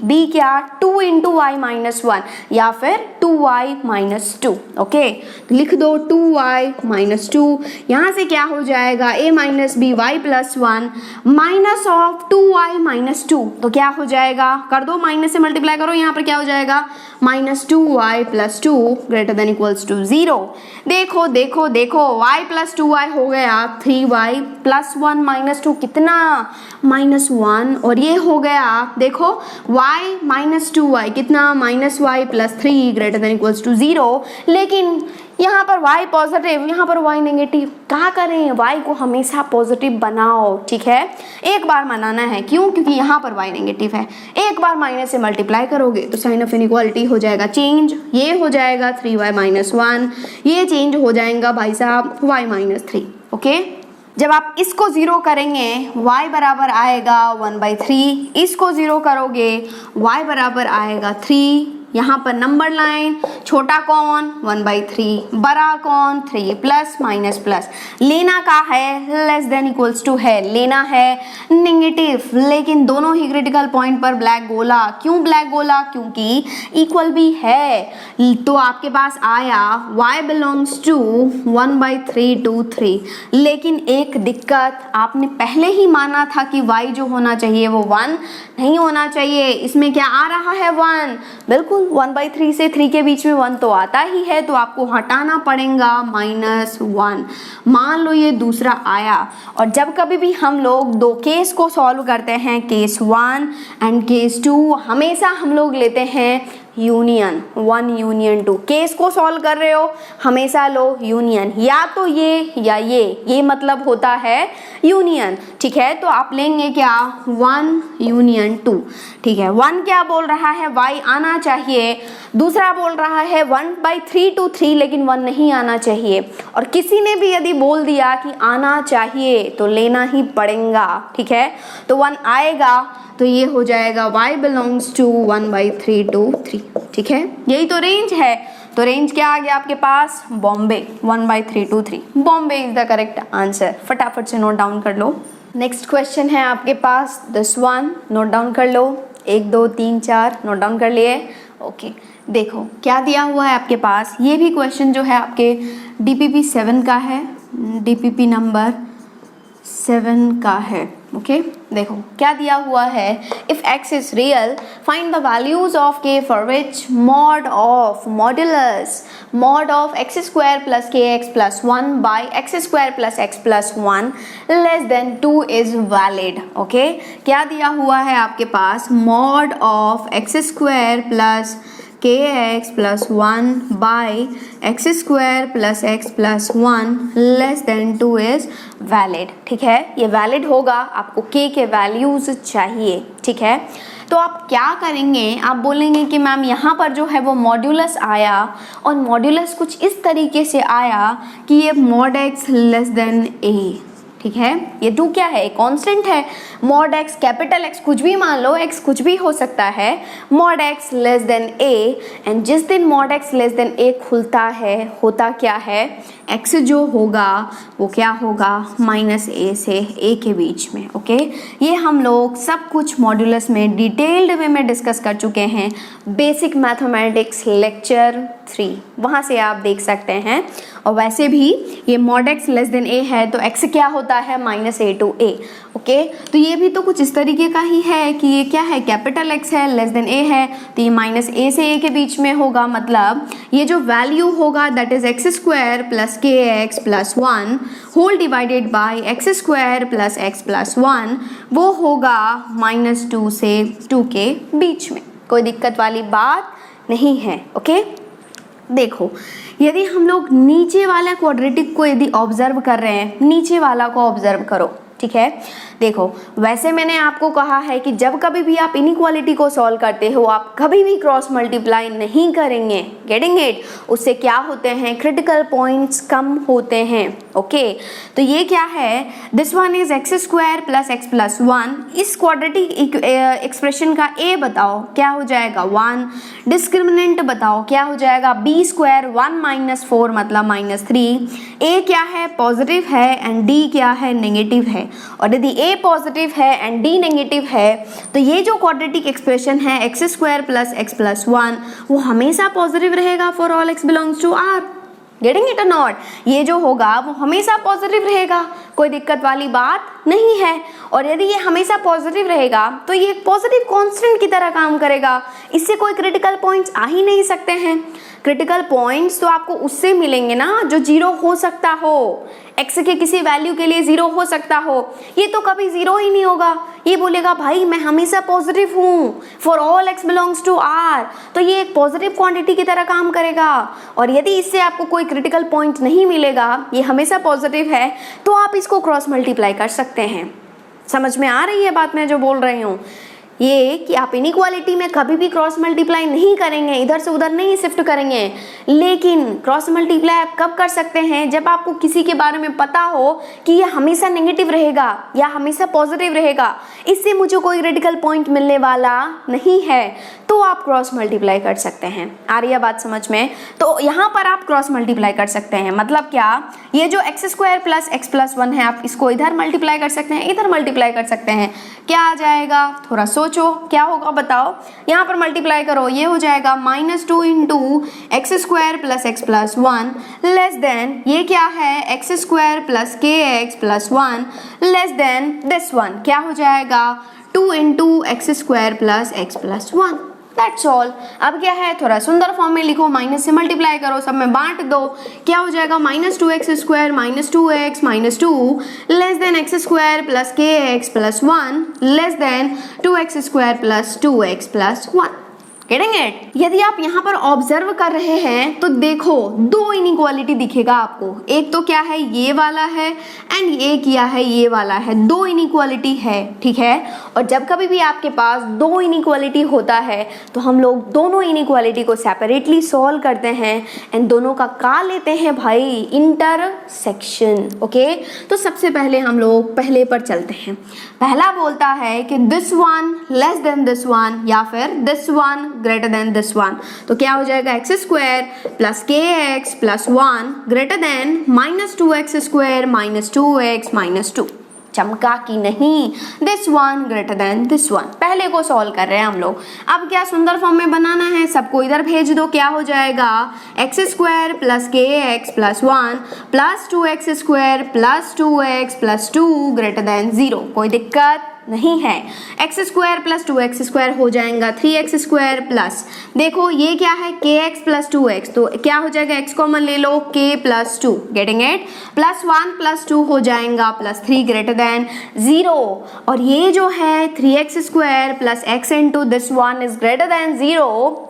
b क्या 2 × y - 1 या फिर 2y - 2, ओके। लिख दो 2y - 2, यहाँ से क्या हो जाएगा a - b y + 1 minus of 2y - 2, तो क्या हो जाएगा, कर दो माइनस से मल्टीप्लाई करो, यहाँ पर क्या हो जाएगा -2y + 2 > 0। देखो देखो देखो y + 2y हो गया 3y + 1 - 2 कितना -1, और ये हो गया देखो y - 2y कितना -y + 3 > 0। लेकिन यहाँ पर y पॉजिटिव, यहाँ पर y नेगेटिव। क्या करें, y को हमेशा पॉजिटिव बनाओ, ठीक है। एक बार बनाना है, क्यों, क्योंकि यहाँ पर y नेगेटिव है। एक बार माइनस से मल्टीप्लाई करोगे तो साइन ऑफ इनइक्वालिटी हो जाएगा चेंज, ये हो जाएगा 3y - 1, ये चेंज हो जाएगा भाई साहब y - 3, ओके। जब आप इसको ज़ीरो करेंगे y बराबर आएगा 1/3, इसको ज़ीरो करोगे y बराबर आएगा 3। यहाँ पर नंबर लाइन, छोटा कौन 1/3, बड़ा कौन 3 प्लस माइनस प्लस। लेना का है लेस देन इक्वल्स टू है, लेना है नेगेटिव, लेकिन दोनों ही क्रिटिकल पॉइंट पर ब्लैक गोला। क्यों ब्लैक गोला, क्योंकि इक्वल भी है। तो आपके पास आया y बिलोंग्स टू 1/3 to 3, लेकिन एक दिक्कत, आपने पहले ही माना था कि y जो होना चाहिए वो 1 नहीं होना चाहिए। इसमें क्या आ रहा है 1, बिल्कुल 1/3 से 3 के बीच में 1 तो आता ही है, तो आपको हटाना पड़ेगा -1। मान लो ये दूसरा आया, और जब कभी भी हम लोग दो केस को सॉल्व करते हैं, केस 1 एंड केस 2, हमेशा हम लोग लेते हैं यूनियन, 1 यूनियन 2। केस को सॉल्व कर रहे हो हमेशा लो यूनियन, या तो ये या ये मतलब होता है यूनियन, ठीक है। तो आप लेंगे क्या 1 यूनियन 2, ठीक है। 1 क्या बोल रहा है, y आना चाहिए, दूसरा बोल रहा है 1/3 to 3, लेकिन 1 नहीं आना चाहिए। और किसी ने भी यदि बोल दिया कि आना चाहिए तो लेना ही पड़ेगा, ठीक है। तो 1 आएगा तो ये हो जाएगा y बिलोंग्स टू 1/3 to 3, ठीक है। यही तो रेंज है। तो रेंज क्या आ गया आपके पास, Bombay 1/3 to 3। Bombay is the correct answer. फटाफट से नोट डाउन कर लो। नेक्स्ट क्वेश्चन है आपके पास दिस वन, नोट डाउन कर लो। 1 2 3 4 नोट डाउन कर लिए, ओके। देखो क्या दिया हुआ है आपके पास, ये भी क्वेश्चन जो है आपके DPP 7 का है, DPP नंबर 7 का है, ओके। देखो क्या दिया हुआ है, if x is real find the values of k for which mod of modulus mod of x² + kx + 1 by x² + x + 1 less than 2 is valid, okay. क्या दिया हुआ है आपके पास, mod of x² + kx + 1 by x² + x + 1 less than 2 is valid, ठीक है। ये valid होगा, आपको k के वैल्यूज चाहिए, ठीक है। तो आप क्या करेंगे, आप बोलेंगे कि मैम यहाँ पर जो है वो मॉड्यूलस आया, और मॉड्यूलस कुछ इस तरीके से आया कि ये mod x less than a, ठीक है। ये 2 क्या है, कांस्टेंट है। mod x कैपिटल X कुछ भी मान लो, x कुछ भी हो सकता है, mod x less than a। And जिस दिन mod x less than a खुलता है, होता क्या है, x जो होगा वो क्या होगा, -a से a के बीच में, ओके। ये हम लोग सब कुछ मॉड्यूलस में डिटेल्ड वे में डिस्कस कर चुके हैं, बेसिक मैथमेटिक्स लेक्चर 3, वहाँ से आप देख सकते हैं। और वैसे भी ये mod x less than a है, तो x क्या होता है, -a to a, ओके। तो ये भी तो कुछ इस तरीके का ही है कि ये क्या है, कैपिटल X है, लेस देन a है, तो ये -a से a के बीच में होगा। मतलब ये जो वैल्यू होगा that is x² + kx + 1 whole divided by x² + x + 1, वो होगा -2 से 2 के बीच में। कोई दिक्कत वाली बात नहीं है, ओके। देखो यदि हम लोग नीचे वाला क्वाड्रेटिक को यदि ऑब्जर्व कर रहे हैं, नीचे वाला को ऑब्जर्व करो, ठीक है। देखो वैसे मैंने आपको कहा है कि जब कभी भी आप इनइक्वालिटी को सॉल्व करते हो, आप कभी भी क्रॉस मल्टीप्लाई नहीं करेंगे, गेटिंग इट। उससे क्या होते हैं, क्रिटिकल पॉइंट्स कम होते हैं, ओके। तो ये क्या है, this one is x² + x + 1। इस क्वाड्रेटिक एक्सप्रेशन का a बताओ क्या हो जाएगा 1, डिस्क्रिमिनेंट बताओ क्या हो जाएगा b² 1 - 4 मतलब -3। a क्या है, पॉजिटिव है, एंड d क्या है, नेगेटिव है। और यदि a पॉजिटिव है एंड d नेगेटिव है, तो ये जो क्वाड्रेटिक एक्सप्रेशन है x² + x + 1 वो हमेशा पॉजिटिव रहेगा for all x belongs to r, getting it और नॉट। ये जो होगा वो हमेशा पॉजिटिव रहेगा, कोई दिक्कत वाली बात नहीं है। और यदि ये हमेशा पॉजिटिव रहेगा तो ये पॉजिटिव कांस्टेंट की तरह काम करेगा, इससे कोई क्रिटिकल पॉइंट्स आ ही नहीं सकते हैं। क्रिटिकल पॉइंट्स तो आपको उससे मिलेंगे ना जो जीरो हो सकता हो, x के किसी वैल्यू के लिए जीरो हो सकता हो। ये तो कभी जीरो ही नहीं होगा, ये बोलेगा भाई मैं हमेशा पॉजिटिव हूँ, for all x belongs to r, तो ये एक पॉजिटिव क्वांटिटी की तरह काम करेगा। और यदि इससे आपको कोई क्रिटिकल पॉइंट नहीं मिलेगा, ये हमेशा पॉजिटिव है, तो आप इसको क्रॉस मल्टीप्लाई कर सकते हैं। समझ में आ रही है बात मैं जो बोल रही हूँ? ये कि आप इनइक्वालिटी में कभी भी क्रॉस मल्टीप्लाई नहीं करेंगे, इधर से उधर नहीं शिफ्ट करेंगे, लेकिन क्रॉस मल्टीप्लाई आप कब कर सकते हैं? जब आपको किसी के बारे में पता हो कि ये हमेशा नेगेटिव रहेगा या हमेशा पॉजिटिव रहेगा, इससे मुझे कोई क्रिटिकल पॉइंट मिलने वाला नहीं है, तो आप क्रॉस मल्टीप्लाई कर सकते हैं। आ रही है बात समझ में? तो यहाँ पर आप क्रॉस मल्टीप्लाई कर सकते हैं, मतलब क्या, ये जो x square plus x plus 1 है, आप इसको इधर मल्टीप्लाई कर सकते हैं, इधर मल्टीप्लाई कर सकते हैं। क्या आ जाएगा? थोड़ा सोचो क्या होगा, बताओ। यहाँ पर मल्टीप्लाई करो, ये हो जाएगा -2 into X square plus x plus 1 less then, ये क्या है, x square plus K X plus 1 less then this one, क्या हो जाएगा, 2 into X square plus x plus 1। That's all. अब क्या है, थोड़ा सुंदर फॉर्म में लिखो, माइनस से मल्टीप्लाई करो, सब में बांट दो, क्या हो जाएगा, -2x square -2x -2 less than X square plus K X plus 1 less than 2x square plus 2x plus 1। Getting it? यदि आप यहाँ पर ऑब्जर्व कर रहे हैं तो देखो दो इनइक्वालिटी दिखेगा आपको, एक तो क्या है, ये वाला है, एंड ये क्या है, ये वाला है, दो इनइक्वालिटी है, ठीक है। और जब कभी भी आपके पास दो इनइक्वालिटी होता है तो हम लोग दोनों इनइक्वालिटी को सेपरेटली सॉल्व करते हैं एंड दोनों का का लेते हैं भाई, इंटरसेक्शन। ओके, तो सबसे पहले हम लोग पहले पर चलते हैं। पहला बोलता है कि this one less than this one या फिर this one greater than this one, तो क्या हो जाएगा, x square plus K X plus 1 greater then -2x square -2x -2। चमका कि नहीं, this one greater than this one. पहले को सॉल्व कर रहे हैं हम लोग। अब क्या सुंदर फॉर्म में बनाना है, सबको इधर भेज दो, क्या हो जाएगा, x square plus K X plus 1 plus 2x square plus 2x plus 2 greater than 0। कोई दिक्कत नहीं है। X square plus 2x square हो जाएगा 3x स्क्वायर प्लस, देखो ये क्या है, kx प्लस 2x, तो क्या हो जाएगा, x कॉमन ले लो, k plus 2, getting it, plus 1 plus 2 हो जाएगा प्लस 3 ग्रेटर देन 0। और ये जो है 3x square plus x into this one is greater than 0।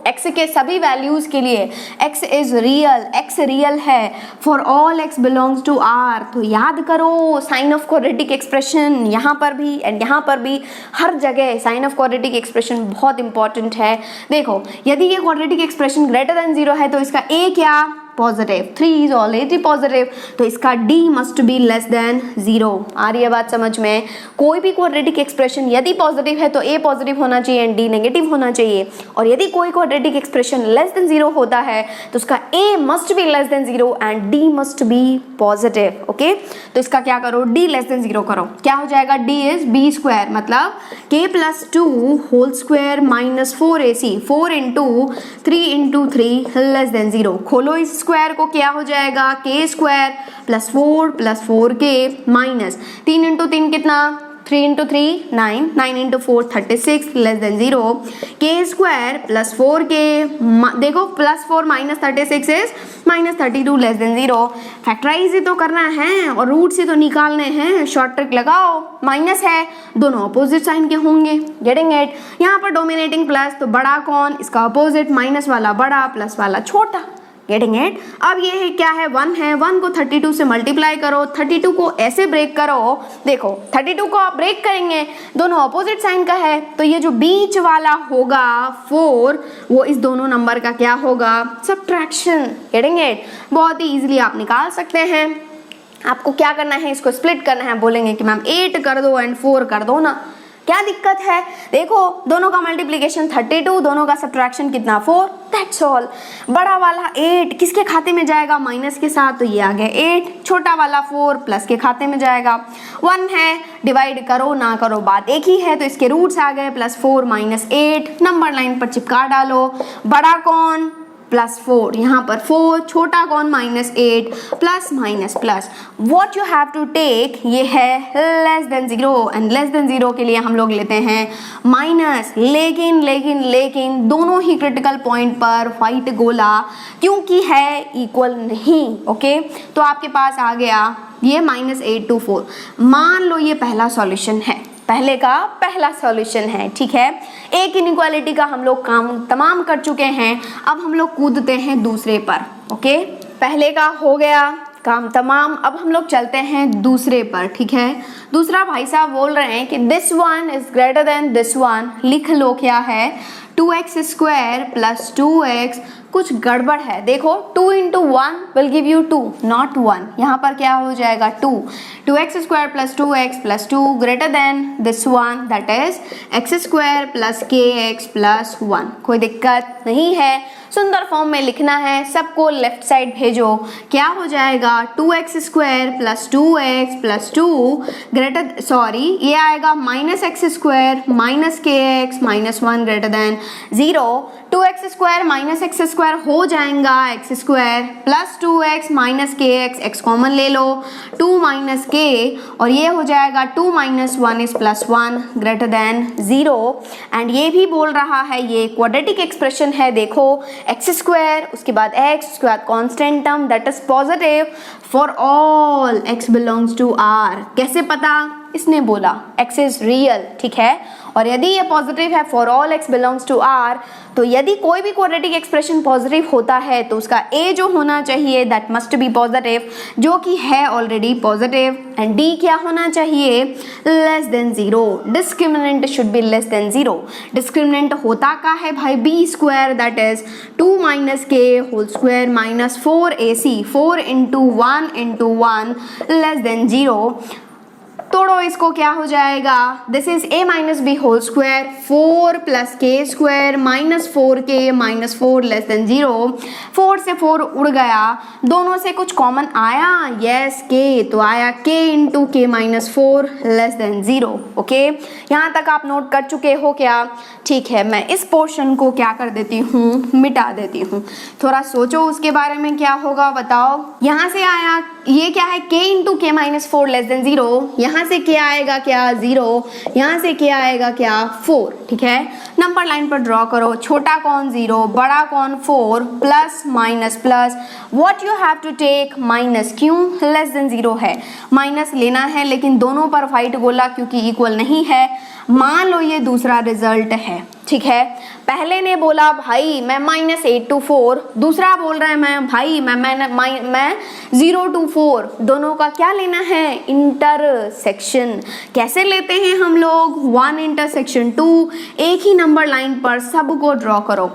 x के सभी वैल्यूज के लिए x is real, x real है, for all x belongs to r। तो याद करो साइन ऑफ क्वाड्रेटिक एक्सप्रेशन, यहाँ पर भी एंड यहाँ पर भी, हर जगह साइन ऑफ क्वाड्रेटिक एक्सप्रेशन बहुत इंपॉर्टेंट है। देखो यदि ये क्वाड्रेटिक एक्सप्रेशन ग्रेटर देन 0 है तो इसका a क्या, पॉजिटिव, 3 इज ऑलरेडी पॉजिटिव, तो इसका d must be less than 0। आ रही है बात समझ में? कोई भी क्वाड्रेटिक एक्सप्रेशन यदि पॉजिटिव है तो a पॉजिटिव होना चाहिए एंड d नेगेटिव होना चाहिए, और यदि कोई क्वाड्रेटिक एक्सप्रेशन लेस देन 0 होता है तो उसका a must be less than 0 and d must be positive. Okay, तो इसका क्या करो, d लेस देन 0 करो, क्या हो जाएगा, d इज b स्क्वायर मतलब k plus 2 whole square minus 4ac, 4 into 3 into 3 less than 0। खोलो इस स्क्वायर को, क्या हो जाएगा, k square plus 4k minus 3 into 3 कितना, 3 into 3 9, 9 into 4 36 less than 0। k square plus 4k, देखो plus 4 minus 36 is -32 less than 0। Factorise ही तो करना है और रूट से तो निकालने हैं, शॉर्ट ट्रिक लगाओ, माइनस है, दोनों अपोजिट साइन के होंगे, गेटिंग इट। यहाँ पर डोमिनेटिंग प्लस, तो बड़ा कौन, इसका अपोजिट, माइनस वाला बड़ा प्लस वाला छोटा, गेटिंग इट। अब ये है क्या है, 1 है, 1 को 32 से मल्टीप्लाई करो, 32 को ऐसे ब्रेक करो, देखो 32 को आप ब्रेक करेंगे, दोनों अपोजिट साइन का है, तो ये जो बीच वाला होगा 4 वो इस दोनों नंबर का क्या होगा, सब्ट्रैक्शन, गेटिंग इट। बहुत ही इजीली आप निकाल सकते हैं। आपको क्या करना है, इसको स्प्लिट करना है, बोलेंगे कि मैम 8 कर दो एंड 4 कर दो ना, क्या दिक्कत है, देखो दोनों का मल्टीप्लिकेशन 32, दोनों का सब्ट्रैक्शन कितना 4, दैट्स ऑल। बड़ा वाला 8 किसके खाते में जाएगा, माइनस के साथ, तो ये आ गया 8, छोटा वाला 4 प्लस के खाते में जाएगा, 1 है, डिवाइड करो ना करो बात एक ही है, तो इसके रूट्स आ गए, +4 -8, नंबर लाइन पर चिपका डालो, बड़ा कौन, प्लस 4, यहाँ पर 4, छोटा कौन -8, plus minus plus, what you have to take ये है less than 0, and less than 0 के लिए हम लोग लेते हैं माइनस। लेकिन लेकिन लेकिन दोनों ही क्रिटिकल पॉइंट पर व्हाइट गोला क्योंकि है इक्वल नहीं, ओके, तो आपके पास आ गया ये -8 to 4। मान लो ये पहला सॉल्यूशन है, पहले का पहला सॉल्यूशन है, ठीक है। एक इनइक्वालिटी का हम लोग काम तमाम कर चुके हैं, अब हम लोग कूदते हैं दूसरे पर, ओके। पहले का हो गया काम तमाम, अब हम लोग चलते हैं दूसरे पर, ठीक है। दूसरा भाई साहब बोल रहे हैं कि this one is greater then this one, लिख लो क्या है 2x स्क्वायर प्लस 2x, कुछ गड़बड़ है, देखो 2 into 1 will give you 2 not 1, यहाँ पर क्या हो जाएगा 2x square plus 2x plus 2 greater than this one that is x square plus kx plus 1। कोई दिक्कत नहीं है, सुंदर फॉर्म में लिखना है, सबको लेफ्ट साइड भेजो, क्या हो जाएगा 2x square plus 2x plus 2 greater sorry ये आएगा -x square minus kx minus 1 greater than 0। 2x square minus x square हो जाएगा x square plus 2x minus kx, x common ले लो 2 माइनस k, और ये हो जाएगा 2 minus 1 is plus 1 greater than 0। And ये भी बोल रहा है ये क्वाड्रेटिक एक्सप्रेशन है, देखो x स्क्वायर उसके बाद x उसके बाद constant term that is positive for all x belongs to r। कैसे पता, इसने बोला x इज रियल, ठीक है, और यदि ये पॉजिटिव है for all x belongs to r, तो यदि कोई भी क्वाड्रेटिक एक्सप्रेशन पॉजिटिव होता है तो उसका a जो होना चाहिए दैट मस्ट बी पॉजिटिव, जो कि है ऑलरेडी पॉजिटिव, एंड d क्या होना चाहिए less than 0, discriminant should be less than 0। Discriminant होता का है भाई b square that is 2 minus k whole square minus 4ac, 4 into 1 into 1 less than 0। तोड़ो इसको, क्या हो जाएगा this is a minus b whole square 4 plus k square minus 4k minus 4 less than 0। 4 से 4 उड़ गया, दोनों से कुछ कॉमन आया, यस k, तो आया k into k minus 4 less than 0, okay. यहाँ तक आप नोट कर चुके हो क्या, ठीक है। मैं इस पोर्शन को क्या कर देती हूँ, मिटा देती हूँ, थोड़ा सोचो उसके बारे में क्या होगा बताओ। यहाँ से आया ये क्या है k into k minus 4 less than 0, यहाँ से क्या आएगा क्या 0, यहाँ से क्या आएगा क्या 4, ठीक है। नंबर लाइन पर ड्रॉ करो, छोटा कौन 0, बड़ा कौन 4, plus minus plus, what you have to take minus, क्यों लेस देन 0 है, माइनस लेना है, लेकिन दोनों पर व्हाइट गोला क्योंकि इक्वल नहीं है। मान लो ये दूसरा रिजल्ट है, ठीक है। पहले ने बोला भाई मैं -8 to 4, दूसरा बोल रहा है मैं भाई मैं 0 to 4, दोनों का क्या लेना है इंटरसेक्शन। कैसे लेते हैं हम लोग 1 इंटरसेक्शन 2, एक ही नंबर लाइन पर सबको ड्रॉ करो।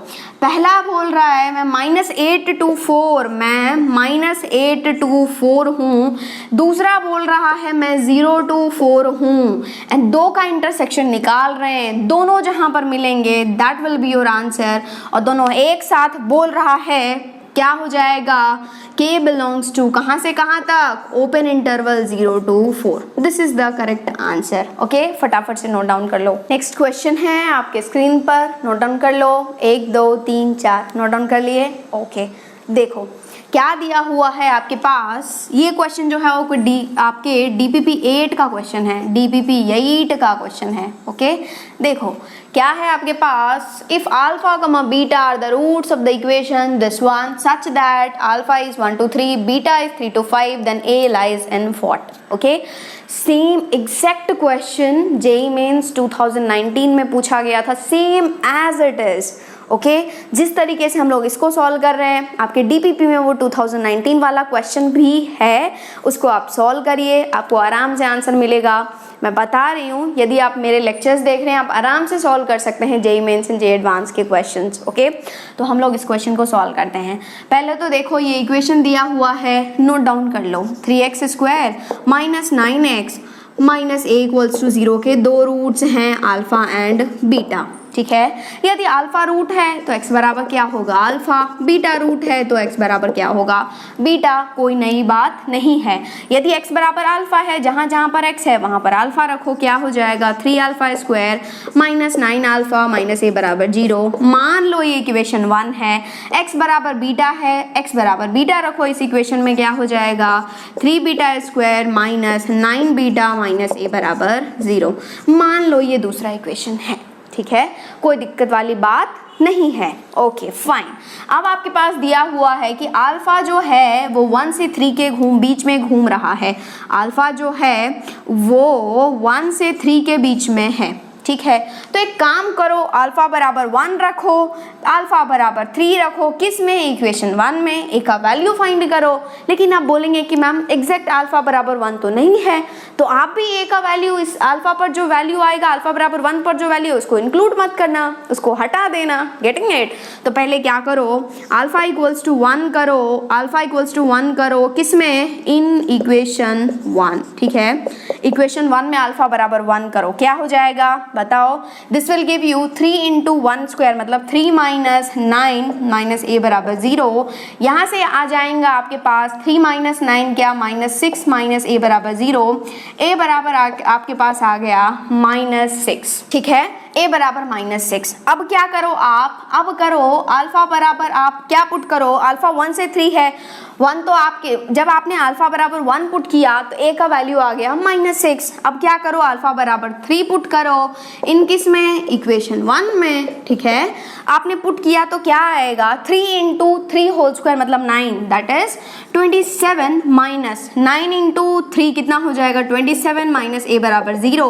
पहला बोल रहा है मैं -8 to 4, मैं -8 to 4 हूँ, दूसरा बोल रहा है मैं 0 to 4 हूँ, एंड दो का इंटरसेक्शन निकाल रहे हैं, दोनों जहां पर मिलेंगे that will be your answer, और दोनों एक साथ बोल रहा है क्या हो जाएगा k बिलोंग्स टू कहाँ से कहाँ तक, open interval 0 to 4। This is the correct answer, okay. फटाफट से नोट डाउन कर लो। नेक्स्ट क्वेश्चन है आपके स्क्रीन पर, नोट डाउन कर लो, 1 2 3 4 नोट डाउन कर लिए, ओके। देखो क्या दिया हुआ है आपके पास, ये क्वेश्चन जो है वो आपके DPP 8 का क्वेश्चन है, DPP 8 का क्वेश्चन है, ओके। देखो क्या है आपके पास, if alpha comma beta are the roots of the equation this one such that alpha is 1 to 3 beta is 3 to 5 then a lies in what, okay. Same exact question JEE Mains 2019 में पूछा गया था, same as it is, okay. जिस तरीके से हम लोग इसको सॉल्व कर रहे हैं आपके DPP में वो 2019 वाला क्वेश्चन भी है, उसको आप सॉल्व करिए, आपको आराम से आंसर मिलेगा। मैं बता रही हूँ यदि आप मेरे लेक्चर्स देख रहे हैं आप आराम से सॉल्व कर सकते हैं JEE Mains and JEE Advance के क्वेश्चंस, ओके। तो हम लोग इस क्वेश्चन को सॉल्व करते हैं। पहले तो देखो ये इक्वेशन दिया हुआ है, नोट डाउन कर लो, 3x square minus 9x minus a equals to 0 के दो रूट्स हैं अल्फा एंड बीटा, ठीक है। यदि अल्फा रूट है तो x बराबर क्या होगा अल्फा, बीटा रूट है तो x बराबर क्या होगा बीटा, कोई नई बात नहीं है। यदि x बराबर अल्फा है, जहां जहां पर x है वहां पर अल्फा रखो, क्या हो जाएगा 3 alpha square minus 9 alpha minus a बराबर 0। मान लो ये इक्वेशन 1 है, x बराबर बीटा है, x बराबर बीटा रखो, इस इक्वेशन में क्या हो जाएगा 3 beta square minus 9 beta minus a बराबर 0। मान लो ये दूसरा इक्वेशन है, ठीक है, कोई दिक्कत वाली बात नहीं है। Okay fine. अब आपके पास दिया हुआ है कि अल्फा जो है वो 1 से 3 के बीच में घूम रहा है, अल्फा जो है वो 1 से 3 के बीच में है, ठीक है। तो एक काम करो, अल्फा बराबर 1 रखो, अल्फा बराबर 3 रखो, किस में इक्वेशन 1 में, ए का वैल्यू फाइंड करो। लेकिन आप बोलेंगे कि मैम एग्जैक्ट अल्फा बराबर 1 तो नहीं है, तो आप भी ए का वैल्यू इस अल्फा पर जो वैल्यू आएगा अल्फा बराबर 1 पर जो वैल्यू है उसको इंक्लूड मत करना, उसको हटा देना। Getting it? तो पहले क्या करो, अल्फा इक्वल्स टू 1 करो, अल्फा इक्वल्स टू 1 करो, किस में इन इक्वेशन 1, ठीक है। इक्वेशन 1 में अल्फा बराबर 1 करो, क्या हो जाएगा बताओ। This will give you 3 into 1 square मतलब 3 माइनस 9 माइनस a बराबर 0। यहाँ से आ जाएगा आपके पास 3 माइनस 9 क्या माइनस 6 माइनस a बराबर 0। a बराबर आपके पास आ गया -6, ठीक है, a बराबर -6। अब क्या करो आप, अब करो अल्फा बराबर आप क्या पुट करो, अल्फा 1 से 3 है, 1 तो आपके जब आपने अल्फा बराबर 1 पुट किया तो a का वैल्यू आ गया -6। अब क्या करो अल्फा बराबर 3 पुट करो इन किस में इक्वेशन 1 में, ठीक है। आपने पुट किया तो क्या आएगा 3 इंटू 3 होल स्क्वायर मतलब 9 दैट इज 27 माइनस 9 इंटू 3 कितना हो जाएगा 27 माइनस a बराबर 0।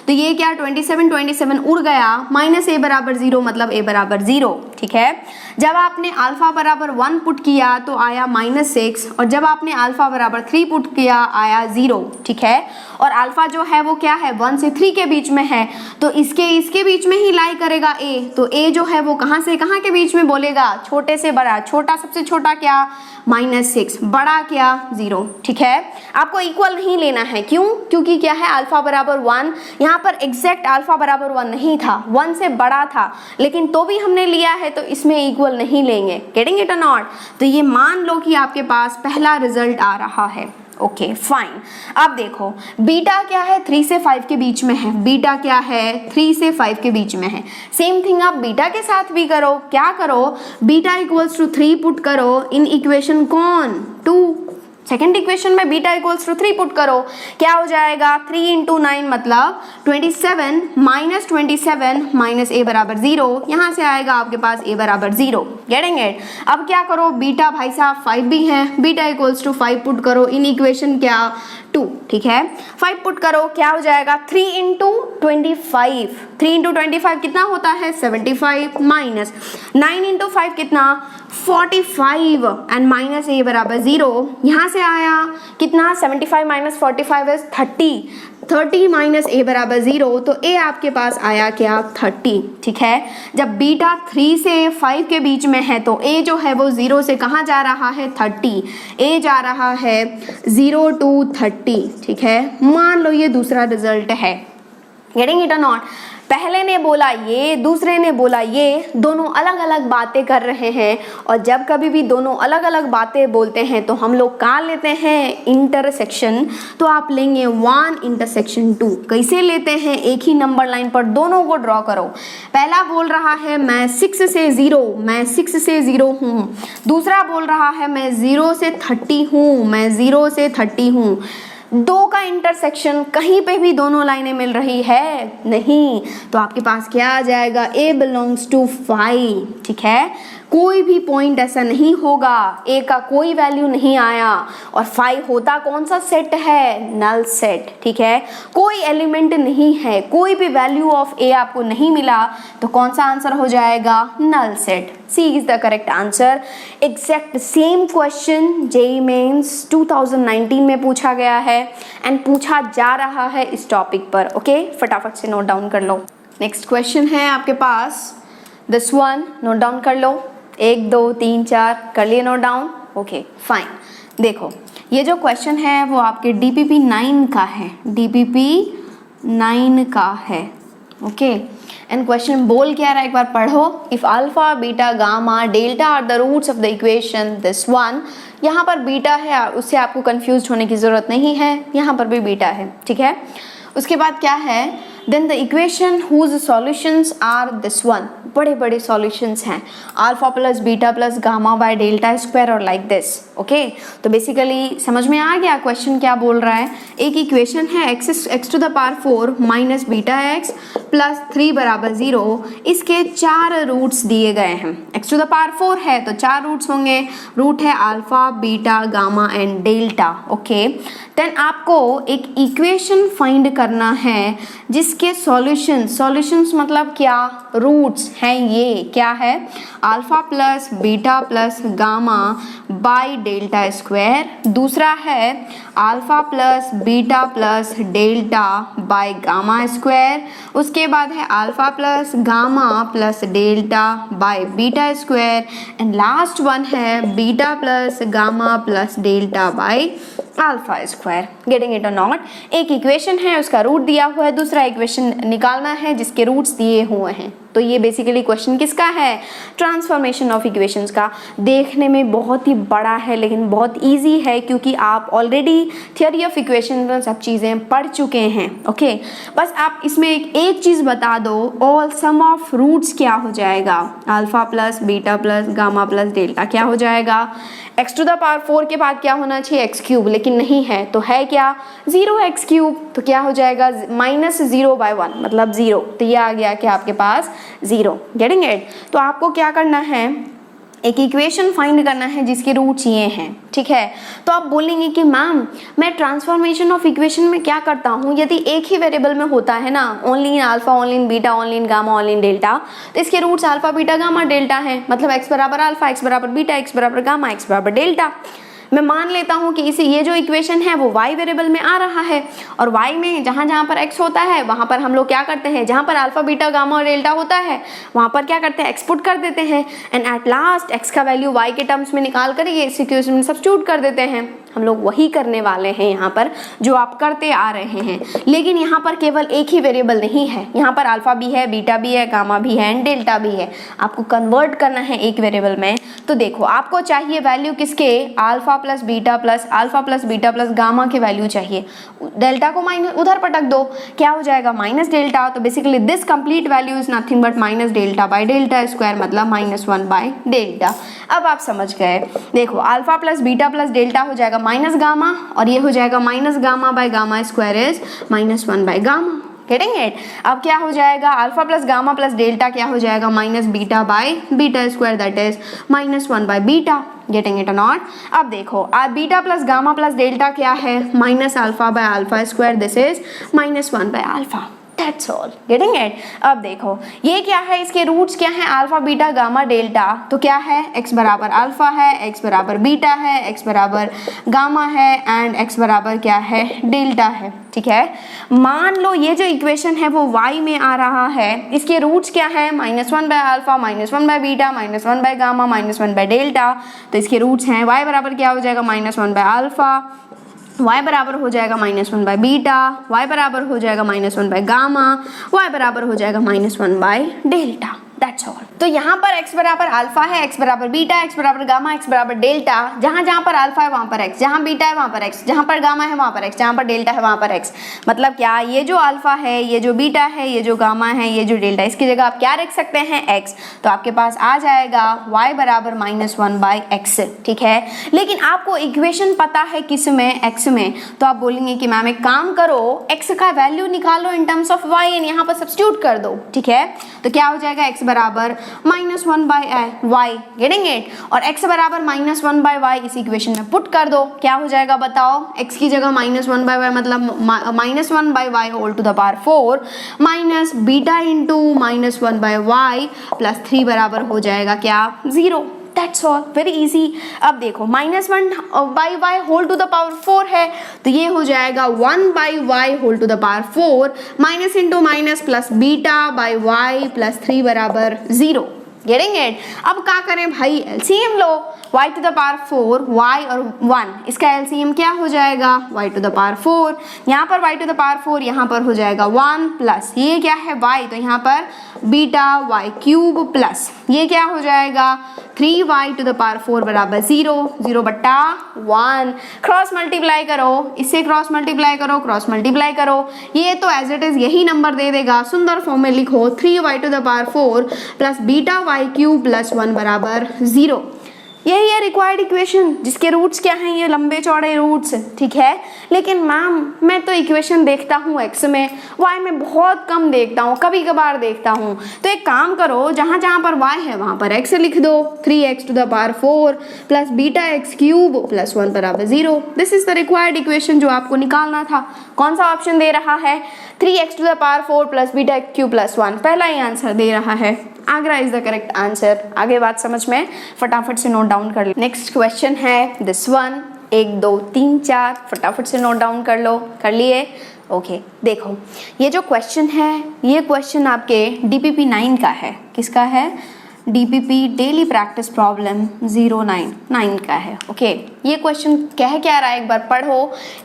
तो ये क्या 27 उड़ गया, माइनस a बराबर 0 मतलब a बराबर 0, ठीक है। जब आपने अल्फा बराबर 1 पुट किया तो आया -6 और जब आपने अल्फा बराबर 3 पुट किया आया 0, ठीक है। और अल्फा जो है वो क्या है 1 से 3 के बीच में है, तो इसके बीच में ही लाई करेगा a, तो a जो है वो कहाँ से कहाँ के बीच में बोलेगा, छोटे से बड़ा, छोटा सबसे छोटा क्या -6, बड़ा क्या 0, ठीक है। आपको इक्वल नहीं लेना है, क्यों, क्योंकि क्या है अल्फा बराबर 1, यहाँ पर एग्जैक्ट अल्फा बराबर 1 नहीं था, 1 से बड़ा था, लेकिन तो भी हमने लिया है तो इसमें इक्वल नहीं लेंगे। गेटिंग इट और नॉट? तो ये मान लो कि आपके पास पहला रिजल्ट आ रहा है। Okay fine. अब देखो बीटा क्या है 3 से 5 के बीच में है, बीटा क्या है 3 से 5 के बीच में है। सेम थिंग आप बीटा के साथ भी करो, क्या करो बीटा इक्वल्स टू 3 पुट करो इन इक्वेशन कौन 2, सेकेंड इक्वेशन में बीटा इक्वल्स टू 3 पुट करो, क्या हो जाएगा 3 इंटू 9 मतलब 27 माइनस 27 माइनस a बराबर 0, यहाँ से आएगा आपके पास a बराबर 0। Getting it? अब क्या करो बीटा भाई साहब 5 भी है, बीटा इक्वल्स टू 5 पुट करो इन इक्वेशन क्या 2, ठीक है। 5 पुट करो क्या हो जाएगा 3 इंटू 25, 3 इंटू 25 कितना होता है 75 माइनस 9 इंटू 5 कितना 45 एंड माइनस a बराबर 0, यहाँ से आया कितना 75 माइनस 45 इज 30 माइनस a बराबर 0, तो a आपके पास आया क्या 30, ठीक है। जब बीटा 3 से 5 के बीच में है तो a जो है वो 0 से कहाँ जा रहा है 30, a जा रहा है 0 to 30, ठीक है। मान लो ये दूसरा रिजल्ट है। गेटिंग इट और नॉट? पहले ने बोला ये, दूसरे ने बोला ये, दोनों अलग अलग बातें कर रहे हैं, और जब कभी भी दोनों अलग अलग बातें बोलते हैं तो हम लोग कहाँ लेते हैं इंटरसेक्शन। तो आप लेंगे 1 इंटरसेक्शन 2। कैसे लेते हैं, एक ही नंबर लाइन पर दोनों को ड्रॉ करो। पहला बोल रहा है मैं 6 से 0 हूँ, दूसरा बोल रहा है मैं 0 से 30 हूँ, मैं 0 से 30 हूँ। दो का इंटरसेक्शन, कहीं पे भी दोनों लाइनें मिल रही है नहीं, तो आपके पास क्या आ जाएगा a बिलोंग्स टू 5, ठीक है। कोई भी पॉइंट ऐसा नहीं होगा, a का कोई वैल्यू नहीं आया, और 5 होता कौन सा सेट है नल सेट, ठीक है। कोई एलिमेंट नहीं है, कोई भी वैल्यू ऑफ a आपको नहीं मिला, तो कौन सा आंसर हो जाएगा null set. C is the correct answer। Exact same question JEE Mains 2019 में पूछा गया है एंड पूछा जा रहा है इस टॉपिक पर। ओके फटाफट से नोट डाउन कर लो। नेक्स्ट क्वेश्चन है आपके पास दिस वन, नोट डाउन कर लो। 1 2 3 4 कर लिए नोट डाउन। Okay fine. देखो ये जो क्वेश्चन है वो आपके DPP 9 का है, DPP 9 का है। ओके एंड क्वेश्चन बोल क्या रहा है एक बार पढ़ो। If alpha beta gamma delta are the roots of the equation this one, यहाँ पर बीटा है उससे आपको कंफ्यूज होने की जरूरत नहीं है, यहाँ पर भी बीटा है, ठीक है। उसके बाद क्या है, then the equation whose solutions are this one, बड़े बड़े सॉल्यूशंस हैं, alpha plus beta plus gamma by delta square और लाइक दिस, ओके। तो बेसिकली समझ में आ गया क्वेश्चन क्या बोल रहा है। एक इक्वेशन है x to the power 4 minus beta x plus 3 बराबर 0, इसके 4 रूट्स दिए गए हैं। एक्स टू द पावर 4 है तो 4 रूट्स होंगे, रूट है alpha beta gamma and delta, okay. Then आपको एक इक्वेशन फाइंड करना है जिसके सॉल्यूशंस मतलब क्या, रूट्स हैं, ये क्या है, alpha plus beta plus gamma by delta square, दूसरा है alpha plus beta plus delta by gamma square, उसके बाद है alpha plus gamma plus delta by beta square, and last one है beta plus gamma plus delta by alpha square. Getting it और not. एक equation है उसका root दिया हुआ है, दूसरा इक्वेशन निकालना है जिसके रूट्स दिए हुए हैं। तो ये बेसिकली क्वेश्चन किसका है, ट्रांसफॉर्मेशन ऑफ इक्वेशंस का। देखने में बहुत ही बड़ा है लेकिन बहुत इजी है क्योंकि आप ऑलरेडी थियोरी ऑफ इक्वेशन में सब चीज़ें पढ़ चुके हैं, ओके। बस आप इसमें एक चीज़ बता दो, ऑल सम ऑफ रूट्स क्या हो जाएगा, alpha plus beta plus gamma plus delta क्या हो जाएगा। एक्स टू द पावर 4 के बाद क्या होना चाहिए, एक्स क्यूब, लेकिन नहीं है तो है क्या 0x क्यूब, तो क्या हो जाएगा -0/1 मतलब 0, तो ये आ गया कि आपके पास 0। Getting it. तो आपको क्या करना है, एक इक्वेशन फाइंड करना है जिसके रूट्स ये हैं, ठीक है। तो आप बोलेंगे कि मैम मैं ट्रांसफॉर्मेशन ऑफ इक्वेशन में क्या करता हूँ, यदि एक ही वेरिएबल में होता है ना, only in alpha only in beta only in gamma only in delta, तो इसके roots alpha beta gamma delta हैं, मतलब x बराबर अल्फा, x बराबर बीटा, x बराबर गामा, x बराबर डेल्टा। मैं मान लेता हूँ कि इसे ये जो इक्वेशन है वो y वेरिएबल में आ रहा है और y में जहाँ जहाँ पर x होता है वहाँ पर हम लोग क्या करते हैं, जहाँ पर अल्फा बीटा गामा और डेल्टा होता है वहाँ पर क्या करते हैं, x पुट कर देते हैं, एंड एट लास्ट x का वैल्यू y के टर्म्स में निकाल कर ये इस इक्वेशन में सब्स्टिट्यूट कर देते हैं। हम लोग वही करने वाले हैं यहाँ पर जो आप करते आ रहे हैं, लेकिन यहाँ पर केवल एक ही वेरिएबल नहीं है, यहाँ पर अल्फा भी है, बीटा भी है, गामा भी है एंड डेल्टा भी है। आपको कन्वर्ट करना है एक वेरिएबल में। तो देखो आपको चाहिए वैल्यू किसके, alpha plus beta plus gamma के वैल्यू चाहिए। डेल्टा को माइनस उधर पटक दो, क्या हो जाएगा माइनस डेल्टा। तो basically this complete value is nothing but minus delta by delta square, मतलब -1 बाय डेल्टा। अब आप समझ गए। देखो alpha plus beta plus delta हो जाएगा माइनस गामा और ये हो जाएगा minus gamma bye gamma square is -1 by gamma. Getting it. अब क्या हो जाएगा, alpha plus gamma plus delta क्या हो जाएगा, minus beta by beta square that is -1 by beta. Getting it और नॉट। अब देखो beta plus gamma plus delta क्या है, minus alpha by alpha square, this is -1 by alpha. That's all. Getting it? अब देखो ये क्या है, इसके रूट्स क्या हैं, अल्फा बीटा गामा डेल्टा। तो क्या है, x बराबर अल्फा है, x बराबर बीटा है, x बराबर गामा है एंड x बराबर क्या है, डेल्टा है, ठीक है। मान लो ये जो इक्वेशन है वो y में आ रहा है, इसके रूट्स क्या है, -1 by alpha, -1 by beta, -1 by gamma, -1 by delta. तो इसके रूट्स हैं y बराबर क्या हो जाएगा, -1 बाय अल्फा, y बराबर हो जाएगा -1 बाय बीटा, y बराबर हो जाएगा -1 बाय गामा, y बराबर हो जाएगा -1 बाय डेल्टा। That's all. तो यहाँ पर x बराबर अल्फा है, x बराबर बीटा, x बराबर गामा, x बराबर डेल्टा। जहाँ जहाँ पर अल्फा है वहाँ पर x, जहाँ बीटा है वहाँ पर x, जहाँ पर गामा है वहाँ पर x, जहाँ पर डेल्टा है वहाँ पर x। मतलब क्या, ये जो अल्फा है, ये जो बीटा है, ये जो गामा है, ये जो डेल्टा, इसकी जगह आप क्या रख सकते हैं, x। तो आपके पास आ जाएगा y बराबर -1 बाय x, ठीक है। लेकिन आपको इक्वेशन पता है किस में, x में। तो आप बोलेंगे कि मैम एक काम करो, x का वैल्यू निकालो in terms of y and यहाँ पर सब्स्टिट्यूट कर दो, ठीक है। तो क्या हो जाएगा, x बराबर -1 बाय y। Getting it. और x बराबर -1 बाय y इस इक्वेशन में पुट कर दो, क्या हो जाएगा बताओ, x की जगह -1 बाय y मतलब -1 by y whole to the power 4 minus beta into -1 by y plus 3 बराबर हो जाएगा क्या, 0। That's all, very easy। अब देखो -1 by y whole to the power 4 है तो ये हो जाएगा 1 by y whole to the power 4 minus into minus plus beta by y plus 3 बराबर 0। Getting it. अब क्या करें भाई, एलसीएम लो। y to the power 4, y और 1 इसका एलसीएम क्या हो जाएगा y टू द पावर 4, यहाँ पर y टू द पावर 4 यहाँ पर हो जाएगा 1 प्लस ये क्या है y, तो यहाँ पर बीटा y क्यूब प्लस ये क्या हो जाएगा 3y टू द पावर 4 बराबर 0, 0 बट्टा 1, क्रॉस मल्टीप्लाई करो, इससे क्रॉस मल्टीप्लाई करो, क्रॉस मल्टीप्लाई करो, ये तो एज इट इज यही नंबर दे देगा, सुंदर फॉर्म में लिखो 3y to the power 4 plus beta y cube plus 1 बराबर 0। यही है रिक्वायर्ड इक्वेशन जिसके रूट्स क्या हैं, ये लंबे चौड़े रूट्स, ठीक है। लेकिन मैम मैं तो इक्वेशन देखता हूँ एक्स में, वाई में बहुत कम देखता हूँ, कभी कभार देखता हूँ। तो एक काम करो, जहाँ जहाँ पर वाई है वहाँ पर एक्स लिख दो, 3x to the power 4 plus beta x cube plus 1 बराबर 0। This is the required equation जो आपको निकालना था। कौन सा ऑप्शन दे रहा है, 3x to the power 4 plus beta x cube plus 1, पहला ही आंसर दे रहा है, आगरा इज द करेक्ट आंसर। आगे बात समझ में, फटाफट से नोट डाउन कर लो। नेक्स्ट क्वेश्चन है दिस वन, 1 2 3 4, फटाफट से नोट डाउन कर लो, कर लिए? ओके देखो ये जो क्वेश्चन है, ये क्वेश्चन आपके DPP 9 का है। किसका है? DPP डेली प्रैक्टिस प्रॉब्लम 099 का है। ओके ये क्वेश्चन कह क्या रहा है, एक बार पढ़ो,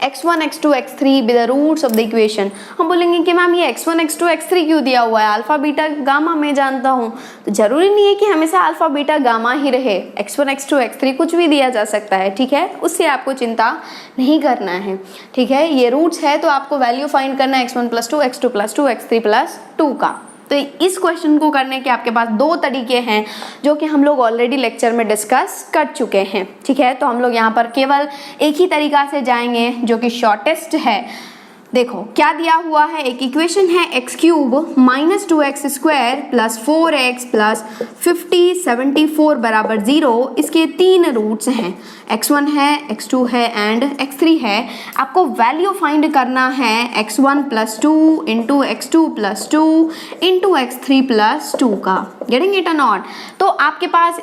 x1 x2 x3 with the roots of the equation. हम बोलेंगे कि मैम ये x1 x2 x3 क्यों दिया हुआ है, अल्फा बीटा गामा मैं जानता हूँ, तो जरूरी नहीं है कि हमेशा अल्फा बीटा गामा ही रहे, x1 x2 x3 कुछ भी दिया जा सकता है, ठीक है। उससे आपको चिंता नहीं करना है, ठीक है। ये रूट्स है तो आपको वैल्यू फाइंड करना है x1 + 2 x2 + 2 x3 + 2 का। तो इस क्वेश्चन को करने के आपके पास दो तरीके हैं जो कि हम लोग ऑलरेडी लेक्चर में डिस्कस कर चुके हैं, ठीक है। तो हम लोग यहाँ पर केवल एक ही तरीका से जाएंगे जो कि शॉर्टेस्ट है। देखो क्या दिया हुआ है, एक इक्वेशन है x³ - 2x² + 4x + 50 74 बराबर 0। इसके 3 रूट्स हैं, x1 है, x2 है एंड x3 है। आपको वैल्यू फाइंड करना है x1 + 2 × x2 + 2 × x3 + 2 का। गेटिंग इट और नॉट? तो आपके पास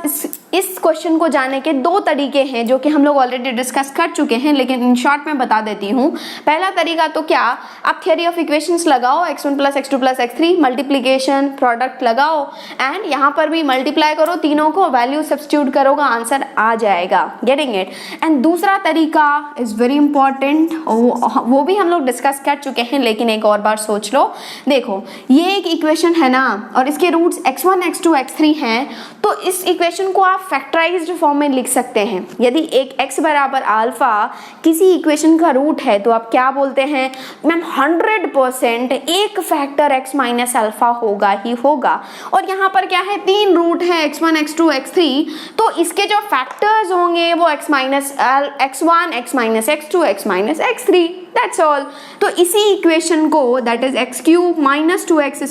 इस क्वेश्चन को जाने के दो तरीके हैं जो कि हम लोग ऑलरेडी डिस्कस कर चुके हैं, लेकिन इन शॉर्ट में बता देती हूँ। पहला तरीका तो क्या, आप थ्योरी ऑफ इक्वेशंस लगाओ, x1 + x2 + x3, multiplication product लगाओ एंड यहाँ पर भी मल्टीप्लाई करो, तीनों को वैल्यू सब्स्टिट्यूट करोगे, आंसर आ जाएगा। Getting it? एंड दूसरा तरीका इज वेरी इंपॉर्टेंट, वो भी हम लोग डिस्कस कर चुके हैं, लेकिन एक और बार सोच लो। देखो ये एक इक्वेशन है ना, और इसके रूट्स x1 x2 x3 हैं, तो इस इक्वेशन को आप फैक्टराइज्ड फॉर्म में लिख सकते हैं। यदि एक x बराबर अल्फा किसी इक्वेशन का रूट है तो आप क्या बोलते हैं, मैम 100% एक फैक्टर x माइनस अल्फा होगा ही होगा। और यहाँ पर क्या है, 3 रूट है x1 x2 x3, तो इसके जो फैक्टर्स होंगे वो x minus x1 x minus x2 x minus x3, that's all. तो इसी इक्वेशन को, that is x³ - 2x²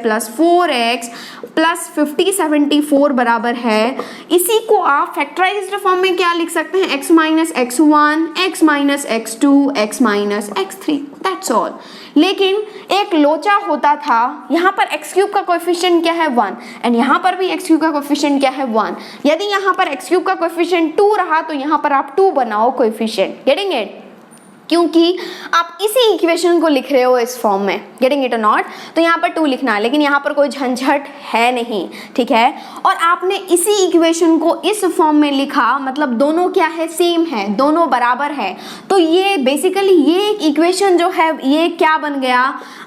+ 4x + 50 74 बराबर है, इसी को आप फैक्टराइज्ड फॉर्म में क्या लिख सकते हैं, x minus x1 x minus x2 x minus x3, that's all. लेकिन एक लोचा होता था, यहाँ पर x³ का कोएफिशिएंट क्या है 1 एंड यहाँ पर भी x³ का कोएफिशिएंट क्या है 1। यदि यहाँ पर x³ का कोएफिशिएंट 2 रहा तो यहाँ पर आप 2 बनाओ कोएफिशिएंट। Getting it? क्योंकि आप इसी इक्वेशन को लिख रहे हो इस फॉर्म में। गेटिंग इट और नॉट? तो यहाँ पर 2 लिखना है, लेकिन यहाँ पर कोई झंझट है नहीं, ठीक है। और आपने इसी इक्वेशन को इस फॉर्म में लिखा, मतलब दोनों क्या है, सेम है, दोनों बराबर है। तो ये बेसिकली ये एक इक्वेशन जो है ये क्या बन गया,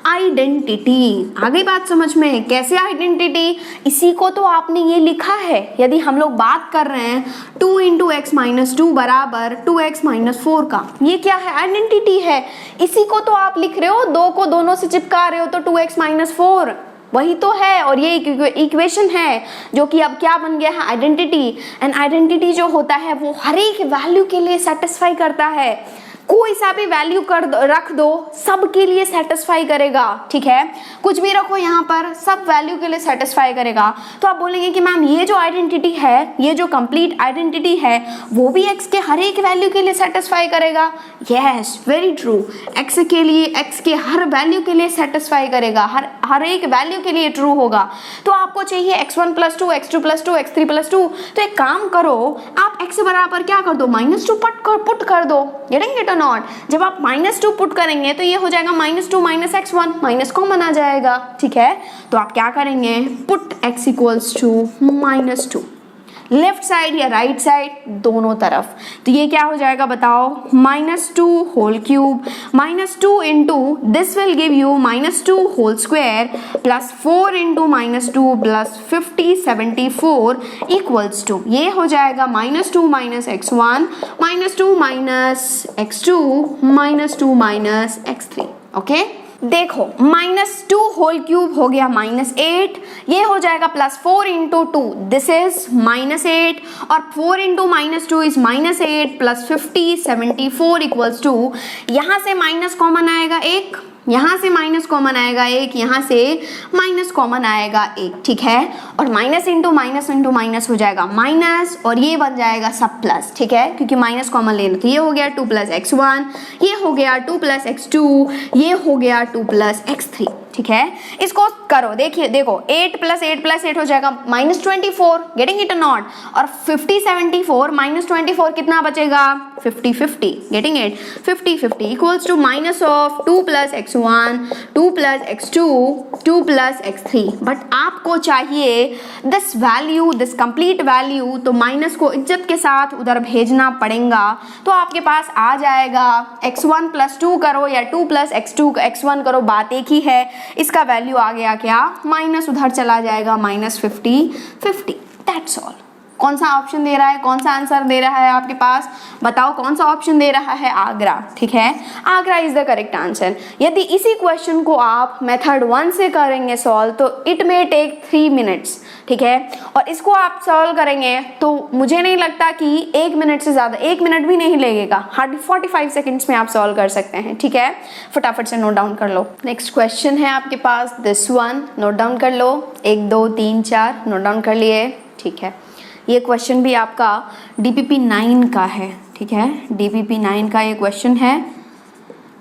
आइडेंटिटी। आ गई बात समझ में? कैसे आइडेंटिटी? इसी को तो आपने ये लिखा है। यदि हम लोग बात कर रहे हैं 2 × x - 2 बराबर 2x - 4 का, ये क्या है, आइडेंटिटी है। इसी को तो आप लिख रहे हो, 2 को दोनों से चिपका रहे हो, तो 2x - 4 वही तो है। और ये इक्वेशन है जो कि अब क्या बन गया है, आइडेंटिटी। एंड आइडेंटिटी जो होता है वो हर एक वैल्यू के लिए सेटिस्फाई करता है। कोई सा भी वैल्यू रख दो, सबके लिए सेटिस्फाई करेगा, ठीक है। कुछ भी रखो यहाँ पर, सब वैल्यू के लिए सेटिस्फाई करेगा। तो आप बोलेंगे कि मैम ये जो आइडेंटिटी है, ये जो कंप्लीट आइडेंटिटी है, वो भी x के हर एक वैल्यू के लिए सेटिस्फाई करेगा। Yes, very true. x के लिए, x के हर वैल्यू के लिए सेटिस्फाई करेगा, हर एक वैल्यू के लिए ट्रू होगा। तो आपको चाहिए x1 + 2 x2 + 2 x3 + 2। तो एक काम करो, आप x बराबर क्या कर दो, -2 पुट कर दो। Getting it? नॉट? जब आप -2 पुट करेंगे तो ये हो जाएगा -2 - x1, माइनस कॉमन आ जाएगा, ठीक है। तो आप क्या करेंगे, पुट x = -2। लेफ्ट साइड या राइट साइड, दोनों तरफ। तो ये क्या हो जाएगा बताओ, -2 whole cube, -2 into this will give you -2 whole square plus 4 into -2 plus 50 74 equals to, ये हो जाएगा -2 minus x1 -2 minus x2 -2 minus x3। Okay देखो, -2 होल क्यूब हो गया -8, ये हो जाएगा +4 इंटू 2, दिस इज -8 और 4 into -2 is -8 plus 50 74 equals to, यहाँ से माइनस कॉमन आएगा एक, यहाँ से माइनस कॉमन आएगा एक, यहाँ से माइनस कॉमन आएगा एक, ठीक है। और माइनस इंटू माइनस हो जाएगा माइनस और ये बन जाएगा सब प्लस, ठीक है, क्योंकि माइनस कॉमन लेना। तो ये हो गया 2 + x1, ये हो गया 2 + x2, ये हो गया 2 + x3, ठीक है। इसको करो, देखिए देखो 8 + 8 + 8 हो जाएगा -24, गेटिंग इट नॉट, और 50 74 -24 कितना बचेगा 50 50, getting it 50 50 equals to minus of 2 + x1 2 + x2 2 + x3। But आपको चाहिए this value, this complete value, तो माइनस को इज्जत के साथ उधर भेजना पड़ेगा। तो आपके पास आ जाएगा x1 + 2 करो या 2 + x2 x1 करो, बात एक ही है। इसका वैल्यू आ गया क्या, माइनस उधर चला जाएगा -50 50, दैट्स ऑल। कौन सा ऑप्शन दे रहा है, कौन सा आंसर दे रहा है आपके पास, बताओ कौन सा ऑप्शन दे रहा है, आगरा, ठीक है, आगरा इज द करेक्ट आंसर। यदि इसी क्वेश्चन को आप मेथड 1 से करेंगे सॉल्व तो इट मे टेक 3 मिनट्स, ठीक है, और इसको आप सॉल्व करेंगे तो मुझे नहीं लगता कि 1 मिनट से ज़्यादा, 1 मिनट भी नहीं लगेगा, हार्डली 45 सेकेंड्स में आप सॉल्व कर सकते हैं, ठीक है। फटाफट से नोट डाउन कर लो। नेक्स्ट क्वेश्चन है आपके पास दिस वन, नोट डाउन कर लो, 1 2 3 4 नोट डाउन कर लिए, ठीक है। ये क्वेश्चन भी आपका DPP 9 का है, ठीक है, DPP 9 का ये क्वेश्चन है।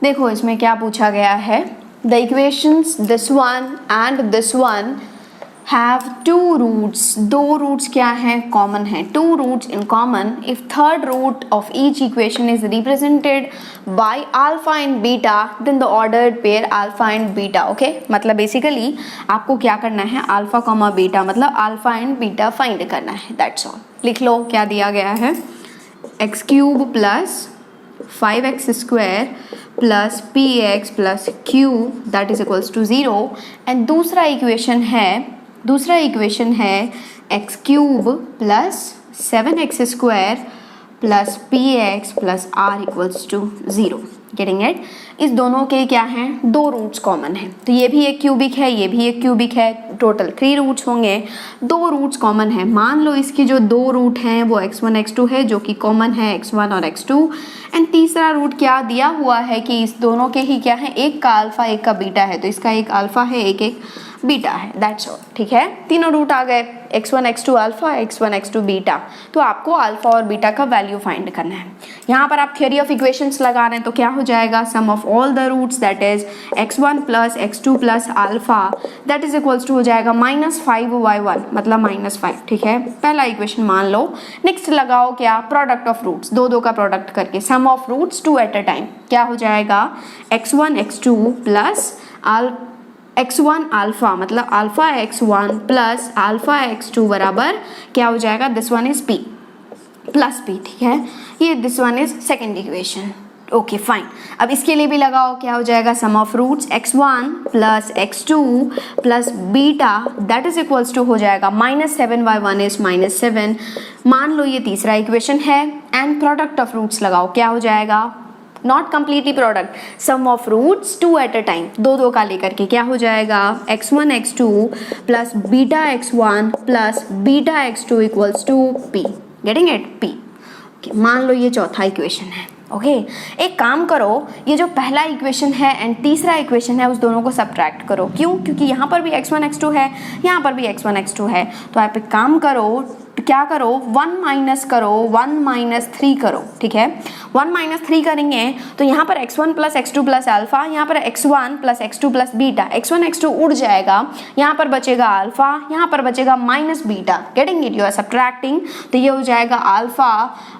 देखो इसमें क्या पूछा गया है, the equations this one and this one have 2 roots, 2 roots क्या है, कॉमन है, 2 roots in common if third root of each equation is represented by alpha and beta then the ordered pair alpha and beta. Okay, मतलब basically आपको क्या करना है, alpha comma beta मतलब alpha and beta find करना है, that's all. लिख लो क्या दिया गया है, x³ plus 5x² plus px plus q that is equals to 0 and दूसरा इक्वेशन है x³ plus 7x² plus px plus r equals to 0, getting it. इस दोनों के क्या हैं, 2 रूट्स कॉमन हैं, तो ये भी एक क्यूबिक है, ये भी एक क्यूबिक है, टोटल 3 रूट्स होंगे, 2 रूट्स कॉमन है। मान लो इसकी जो 2 रूट हैं वो x1 x2 है जो कि कॉमन है x1 और x2, एंड तीसरा रूट क्या दिया हुआ है कि इस दोनों के ही क्या है, एक का अल्फा एक का बीटा है, तो इसका एक अल्फा है एक बीटा है, दैट्स ऑल, ठीक है। तीनों रूट आ गए, x1 x2 alpha, x1 x2 beta, तो आपको अल्फा और बीटा का वैल्यू फाइंड करना है। यहाँ पर आप थ्योरी ऑफ इक्वेशंस लगा रहे हैं तो क्या हो जाएगा, sum of all the roots that is x1 plus x2 plus alpha that is equals to हो जाएगा -5y1 मतलब -5, ठीक है, पहला इक्वेशन मान लो। नेक्स्ट लगाओ क्या, प्रोडक्ट ऑफ रूट्स, 2 का प्रोडक्ट करके sum of roots 2 at a time, क्या हो जाएगा x1 x2 plus x1 alpha मतलब alpha x1 plus alpha x2 बराबर क्या हो जाएगा, this one is p plus p, ठीक है, ये this one is second equation. Okay fine, अब इसके लिए भी लगाओ, क्या हो जाएगा, sum of roots x1 plus x2 plus beta that is equals to हो जाएगा -7y1 इज -7, मान लो ये तीसरा इक्वेशन है, एंड प्रोडक्ट ऑफ रूट्स लगाओ, क्या हो जाएगा, not completely product, sum of roots 2 at a time, 2 का लेकर के क्या हो जाएगा, x1 x2 plus beta x1 plus beta x2 equals to p, getting it, p। मान लो ये चौथा इक्वेशन है, ओके। एक काम करो, ये जो पहला इक्वेशन है एंड तीसरा इक्वेशन है उस दोनों को सब्ट्रैक्ट करो, क्यों, क्योंकि यहाँ पर भी x1 x2 है, यहाँ पर भी x1 x2 है, तो आप एक काम करो, क्या करो, 1 माइनस करो, 1 माइनस 3 करो, ठीक है, 1 माइनस 3 करेंगे तो यहाँ पर x1 plus x2 plus alpha, यहाँ पर x1 plus x2 plus beta, x1 x2 उड़ जाएगा, यहाँ पर बचेगा अल्फा, यहाँ पर बचेगा minus beta, getting it, you are subtracting, तो ये हो जाएगा अल्फा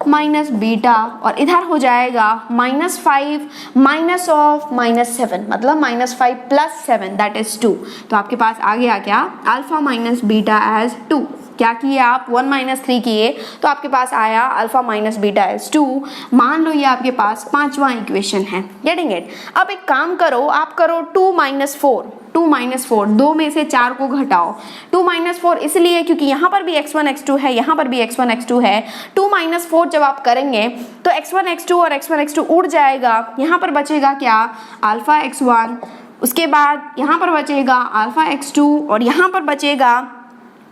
माइनस बीटा और इधर हो जाएगा -5 माइनस ऑफ -7 मतलब -5 प्लस 7 दैट इज 2, तो आपके पास आ गया क्या, अल्फा माइनस बीटा एज 2, क्या किए आप 1 माइनस 3 किए तो आपके पास आया अल्फा माइनस बीटा इज 2। मान लो ये आपके पास पांचवा इक्वेशन है। Getting it? अब एक काम करो, आप करो 2 माइनस 4, 2 में से 4 को घटाओ। 2 माइनस 4 इसलिए क्योंकि यहाँ पर भी x1 x2 है, यहाँ पर भी x1 x2 है। 2 माइनस 4 जब आप करेंगे तो x1 x2 और x1 x2 उड़ जाएगा। यहाँ पर बचेगा क्या? अल्फा x1, उसके बाद यहाँ पर बचेगा अल्फा x2 और यहाँ पर बचेगा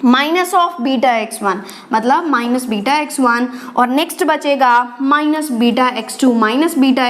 माइनस ऑफ बीटा x1, मतलब माइनस बीटा x1, और नेक्स्ट बचेगा minus beta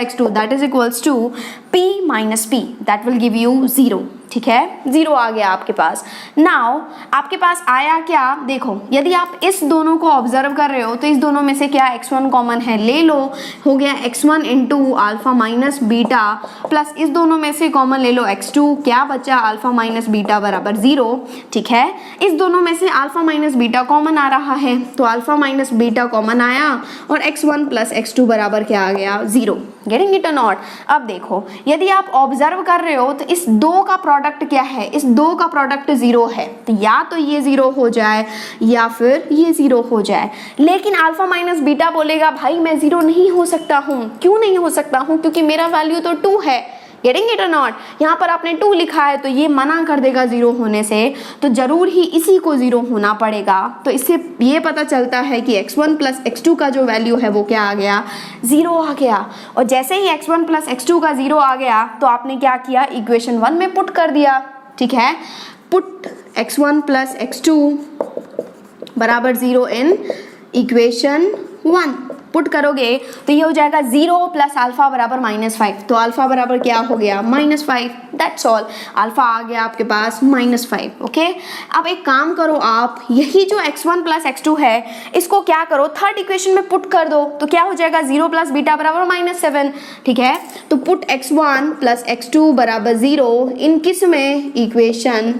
x2 that is equals to p minus p, that will give you 0। ठीक है, 0 आ गया आपके पास। नाउ आपके पास आया क्या? देखो, यदि आप इस दोनों को ऑब्जर्व कर रहे हो तो इस दोनों में से क्या x1 कॉमन है, ले लो, हो गया x1 into alpha minus beta, plus इस दोनों में से कॉमन ले लो x2, क्या बचा? अल्फा माइनस बीटा बराबर 0। ठीक है, इस दोनों में से अल्फा माइनस बीटा कॉमन आ रहा है तो अल्फा माइनस बीटा कॉमन आया और x1 प्लस x2 बराबर क्या आ गया? 0। गेटिंग इट और नॉट? अब देखो, यदि आप ऑब्जर्व कर रहे हो तो इस दो का प्रोडक्ट क्या है? इस दो का प्रोडक्ट 0 है, तो या तो ये 0 हो जाए या फिर ये 0 हो जाए। लेकिन अल्फा माइनस बीटा बोलेगा भाई मैं 0 नहीं हो सकता हूँ। क्यों नहीं हो सकता हूँ? क्योंकि मेरा वैल्यू तो 2 है। गेटिंग इट और नॉट? यहाँ पर आपने 2 लिखा है तो ये मना कर देगा 0 होने से, तो जरूर ही इसी को 0 होना पड़ेगा। तो इससे ये पता चलता है कि x1 प्लस x2 का जो वैल्यू है वो क्या आ गया? 0 आ गया। और जैसे ही x1 प्लस x2 का 0 आ गया तो आपने क्या किया? इक्वेशन 1 में पुट कर दिया। ठीक है, पुट x1 प्लस x2 बराबर 0 इन इक्वेशन 1 पुट करोगे तो ये हो जाएगा 0 प्लस अल्फा बराबर -5। तो अल्फा बराबर क्या हो गया? -5। That's all. अल्फा आ गया आपके पास -5। ओके, अब एक काम करो, आप यही जो x1 प्लस x2 है इसको क्या करो? थर्ड इक्वेशन में पुट कर दो तो क्या हो जाएगा? 0 प्लस बीटा बराबर -7। ठीक है, तो पुट x1 प्लस x2 बराबर 0 इन किस में? इक्वेशन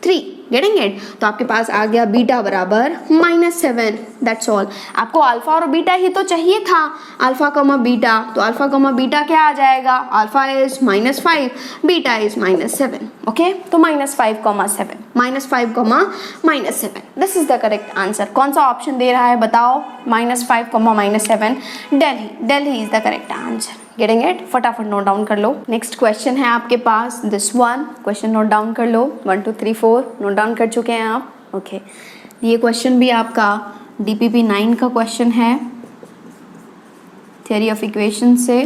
3। Getting it? तो आपके पास आ गया बीटा बराबर -7। That's all. आपको अल्फा और बीटा ही तो चाहिए था, अल्फा कमा बीटा। तो अल्फा कमा बीटा क्या आ जाएगा? Alpha is -5, beta is -7। Okay, तो -5, -7, -5, -7, this is the correct answer. कौन सा ऑप्शन दे रहा है बताओ? -5, -7, Delhi is the correct answer. Getting it? फटाफट नोट डाउन कर लो। नेक्स्ट क्वेश्चन है आपके पास this one. Question note down कर लो। 1 2 3 4 नोट डाउन कर चुके हैं आप? ओके, ये क्वेश्चन भी आपका DPP 9 का क्वेश्चन है, थियरी ऑफ इक्वेशन से।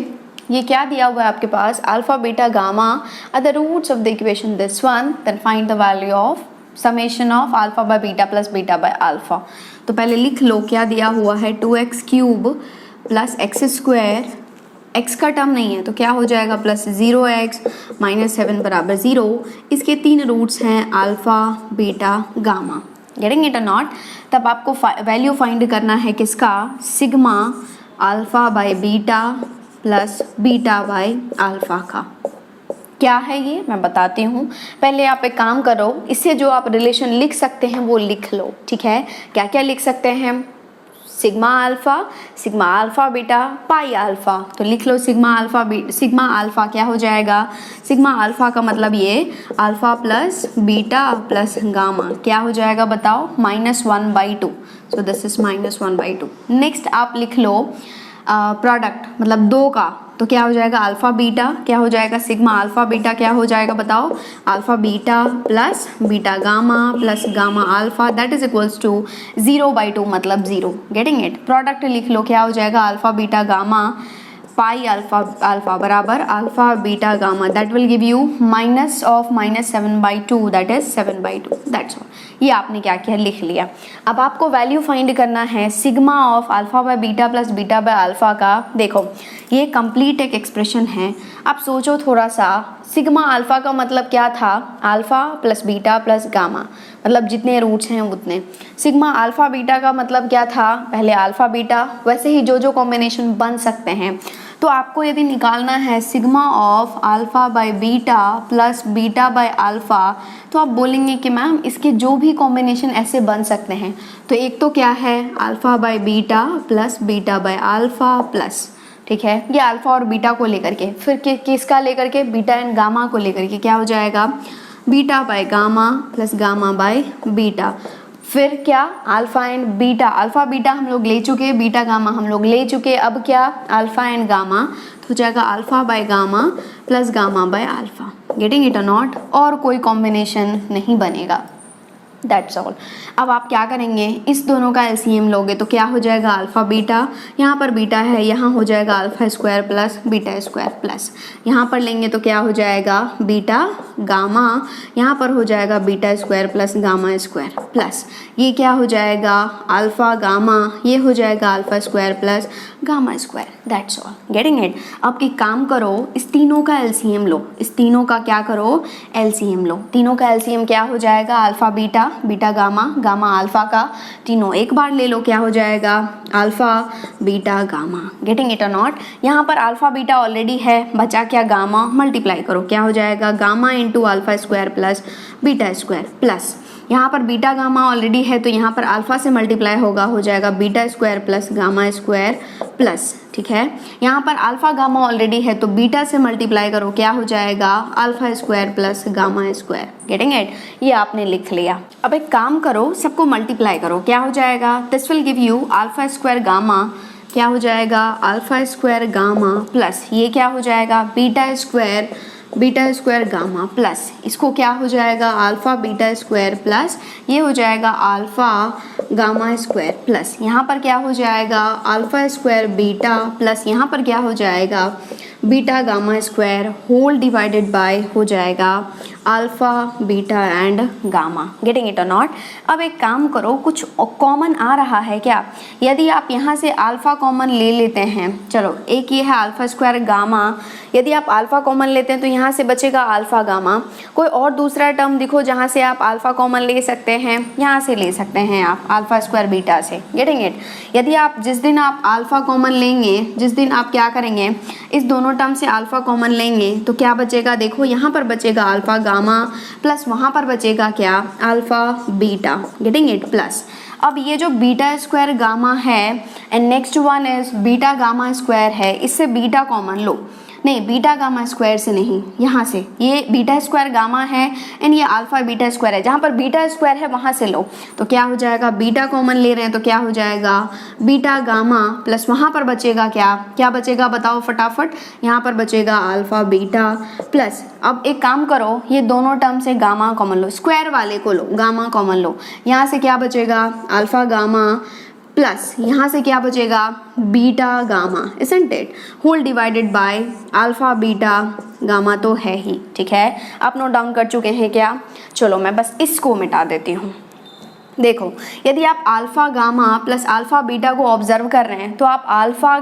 ये क्या दिया हुआ है आपके पास? Alpha beta gamma are the roots of the equation this one, then find the value of summation of alpha by beta plus beta by alpha. तो पहले लिख लो क्या दिया हुआ है? 2x³ प्लस x², x का टर्म नहीं है तो क्या हो जाएगा? प्लस 0x -7 बराबर 0। इसके 3 रूट्स हैं alpha beta gamma. Getting it और नॉट? तब आपको वैल्यू फाइंड करना है किसका? Sigma alpha by beta plus beta by alpha का। क्या है ये मैं बताती हूँ। पहले आप एक काम करो, इससे जो आप रिलेशन लिख सकते हैं वो लिख लो। ठीक है, क्या क्या लिख सकते हैं? Sigma alpha beta pi alpha. तो लिख लो सिग्मा अल्फा क्या हो जाएगा? सिग्मा अल्फा का मतलब ये alpha plus beta plus gamma क्या हो जाएगा बताओ? -1/2। So this is -1/2। नेक्स्ट आप लिख लो प्रोडक्ट मतलब 2 का, तो क्या हो जाएगा? अल्फा बीटा क्या हो जाएगा? सिग्मा अल्फा बीटा क्या हो जाएगा बताओ? Alpha beta plus beta gamma plus gamma alpha that is equals to 0/2 मतलब 0। Getting it? प्रोडक्ट लिख लो क्या हो जाएगा? Alpha beta gamma pi alpha बराबर alpha beta gamma that will give you minus of -7/2 that is 7/2। That's all. ये आपने क्या किया? लिख लिया। अब आपको वैल्यू फाइंड करना है sigma of alpha by beta plus beta by alpha का। देखो ये कंप्लीट एक एक्सप्रेशन है। अब सोचो थोड़ा सा, सिग्मा अल्फा का मतलब क्या था? Alpha plus beta plus gamma, मतलब जितने रूट्स हैं उतने। सिग्मा अल्फा बीटा का मतलब क्या था? पहले अल्फा बीटा, वैसे ही जो जो कॉम्बिनेशन बन सकते हैं। तो आपको यदि निकालना है sigma of alpha by beta plus beta by alpha, तो आप बोलेंगे कि मैम इसके जो भी कॉम्बिनेशन ऐसे बन सकते हैं। तो एक तो क्या है? Alpha by beta plus beta by alpha plus, ठीक है, ये अल्फा और बीटा को लेकर के, फिर किसका लेकर के? बीटा एंड गामा को लेकर के क्या हो जाएगा? Beta by gamma plus gamma by beta. फिर क्या, alpha and beta, alpha beta हम लोग ले चुके, बीटा गामा हम लोग ले चुके, अब क्या, अल्फा एंड गामा, तो हो जाएगा alpha by gamma plus gamma by alpha. Getting it और नॉट? और कोई कॉम्बिनेशन नहीं बनेगा, दैट्स ऑल। अब आप क्या करेंगे, इस दोनों का एलसीएम लोगे तो क्या हो जाएगा, अल्फा बीटा, यहाँ पर बीटा है, यहाँ हो जाएगा alpha square plus beta square plus, यहाँ पर लेंगे तो क्या हो जाएगा, बीटा गामा, यहाँ पर हो जाएगा beta square plus gamma square plus, ये क्या हो जाएगा, अल्फा गामा, ये हो जाएगा alpha square plus gamma square, that's all. Getting it? अब एक काम करो, इस तीनों का एलसीएम लो, इस तीनों का क्या करो, एलसीएम लो। तीनों का एलसीएम क्या हो जाएगा, alpha beta, beta gamma, gamma alpha का, तीनों एक बार ले लो, क्या हो जाएगा, alpha beta gamma. Getting it और नॉट? यहाँ पर अल्फा बीटा ऑलरेडी है, बचा क्या, गामा, मल्टीप्लाई करो, क्या हो जाएगा, gamma into alpha square plus beta square plus, यहाँ पर बीटा गामा ऑलरेडी है तो यहाँ पर अल्फा से मल्टीप्लाई होगा, हो जाएगा beta square plus gamma square plus, ठीक है। यहाँ पर अल्फा गामा ऑलरेडी है तो बीटा से मल्टीप्लाई करो, क्या हो जाएगा, alpha square plus gamma square. Getting it? ये आपने लिख लिया। अब एक काम करो, सबको मल्टीप्लाई करो, क्या हो जाएगा, this will give you alpha square gamma, क्या हो जाएगा, अल्फा स्क्वायर गामा प्लस, ये क्या हो जाएगा, बीटा स्क्वायर गामा प्लस, इसको क्या हो जाएगा, अल्फा बीटा स्क्वायर प्लस, ये हो जाएगा अल्फा गामा स्क्वायर प्लस, यहाँ पर क्या हो जाएगा, अल्फा स्क्वायर बीटा प्लस, यहाँ पर क्या हो जाएगा, beta gamma square whole divided by हो जाएगा alpha beta and gamma. Getting it और नॉट? अब एक काम करो, कुछ कॉमन आ रहा है क्या, यदि आप यहाँ से अल्फा कॉमन ले लेते हैं, चलो एक ये है अल्फा स्क्वायर गामा, यदि आप अल्फा कॉमन लेते हैं तो यहाँ से बचेगा अल्फा गामा। कोई और दूसरा टर्म दिखो जहाँ से आप अल्फा कॉमन ले सकते हैं, यहाँ से ले सकते हैं आप अल्फा स्क्वायर बीटा से। Getting it? यदि आप जिस दिन आप अल्फा कॉमन लेंगे, जिस दिन आप क्या करेंगे, इस दोनों टर्म से अल्फा कॉमन लेंगे तो क्या बचेगा, देखो यहाँ पर बचेगा अल्फा गामा प्लस वहाँ पर बचेगा क्या, alpha beta. Getting it? Plus अब ये जो बीटा स्क्वायर गामा है and next one is beta gamma square है, इससे बीटा कॉमन लो, नहीं बीटा गामा स्क्वायर से नहीं, यहाँ से ये बीटा स्क्वायर गामा है एंड ये अल्फा बीटा स्क्वायर है, जहाँ पर बीटा स्क्वायर है वहाँ से लो, तो क्या हो जाएगा, बीटा कॉमन ले रहे हैं तो क्या हो जाएगा, बीटा गामा प्लस वहाँ पर बचेगा क्या, क्या बचेगा बताओ फटाफट, यहाँ पर बचेगा अल्फा बीटा प्लस। अब एक काम करो, ये दोनों टर्म से गामा कॉमन लो, स्क्वायर वाले को लो, गामा कॉमन लो, यहाँ से क्या बचेगा, अल्फा गामा प्लस यहाँ से क्या बचेगा, beta gamma, isn't it, whole divided by alpha beta gamma तो है ही, ठीक है। आप नोट डाउन कर चुके हैं क्या? चलो मैं बस इसको मिटा देती हूँ। देखो, यदि आप alpha gamma plus alpha beta को ऑब्जर्व कर रहे हैं तो आप alpha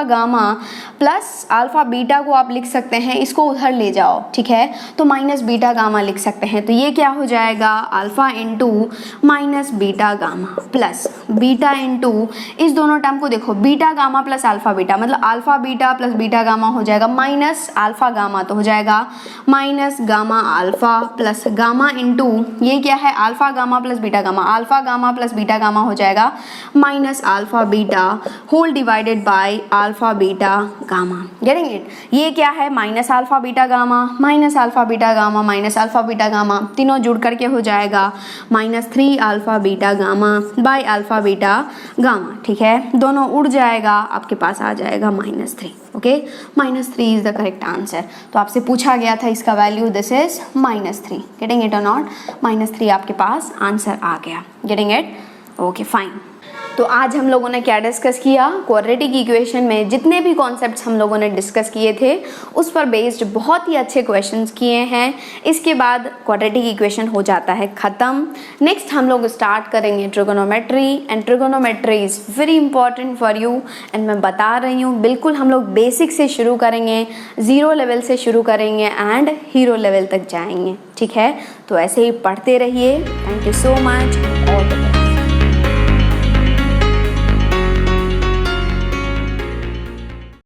gamma plus alpha beta को आप लिख सकते हैं, इसको उधर ले जाओ, ठीक है, तो माइनस बीटा गामा लिख सकते हैं, तो ये क्या हो जाएगा, alpha into minus beta gamma plus beta into, इस दोनों टर्म को देखो, beta gamma plus alpha beta मतलब alpha beta plus beta gamma हो जाएगा माइनस अल्फा गामा, तो हो जाएगा minus gamma alpha plus gamma into, ये क्या है, alpha gamma plus beta gamma, alpha gamma plus beta gamma हो जाएगा minus alpha beta whole divided by alpha beta gamma. Getting it? ये क्या है, minus alpha beta gamma minus alpha beta gamma minus alpha beta gamma, तीनों जुड़ करके हो जाएगा -3 alpha beta gamma bye alpha beta gamma, ठीक है, दोनों उड़ जाएगा, आपके पास आ जाएगा -3। Okay, -3 is the correct answer. तो आपसे पूछा गया था इसका value, this is -3। Getting it और नॉट? -3 आपके पास आंसर आ गया। Getting it? Okay fine. तो आज हम लोगों ने क्या डिस्कस किया, क्वाड्रेटिक इक्वेशन में जितने भी कॉन्सेप्ट्स हम लोगों ने डिस्कस किए थे उस पर बेस्ड बहुत ही अच्छे क्वेश्चंस किए हैं। इसके बाद क्वाड्रेटिक इक्वेशन हो जाता है ख़त्म। नेक्स्ट हम लोग स्टार्ट करेंगे trigonometry, and trigonometry is very important for you, and मैं बता रही हूँ बिल्कुल हम लोग बेसिक से शुरू करेंगे, 0 लेवल से शुरू करेंगे एंड हीरो लेवल तक जाएंगे, ठीक है। तो ऐसे ही पढ़ते रहिए। Thank you so much. All the best.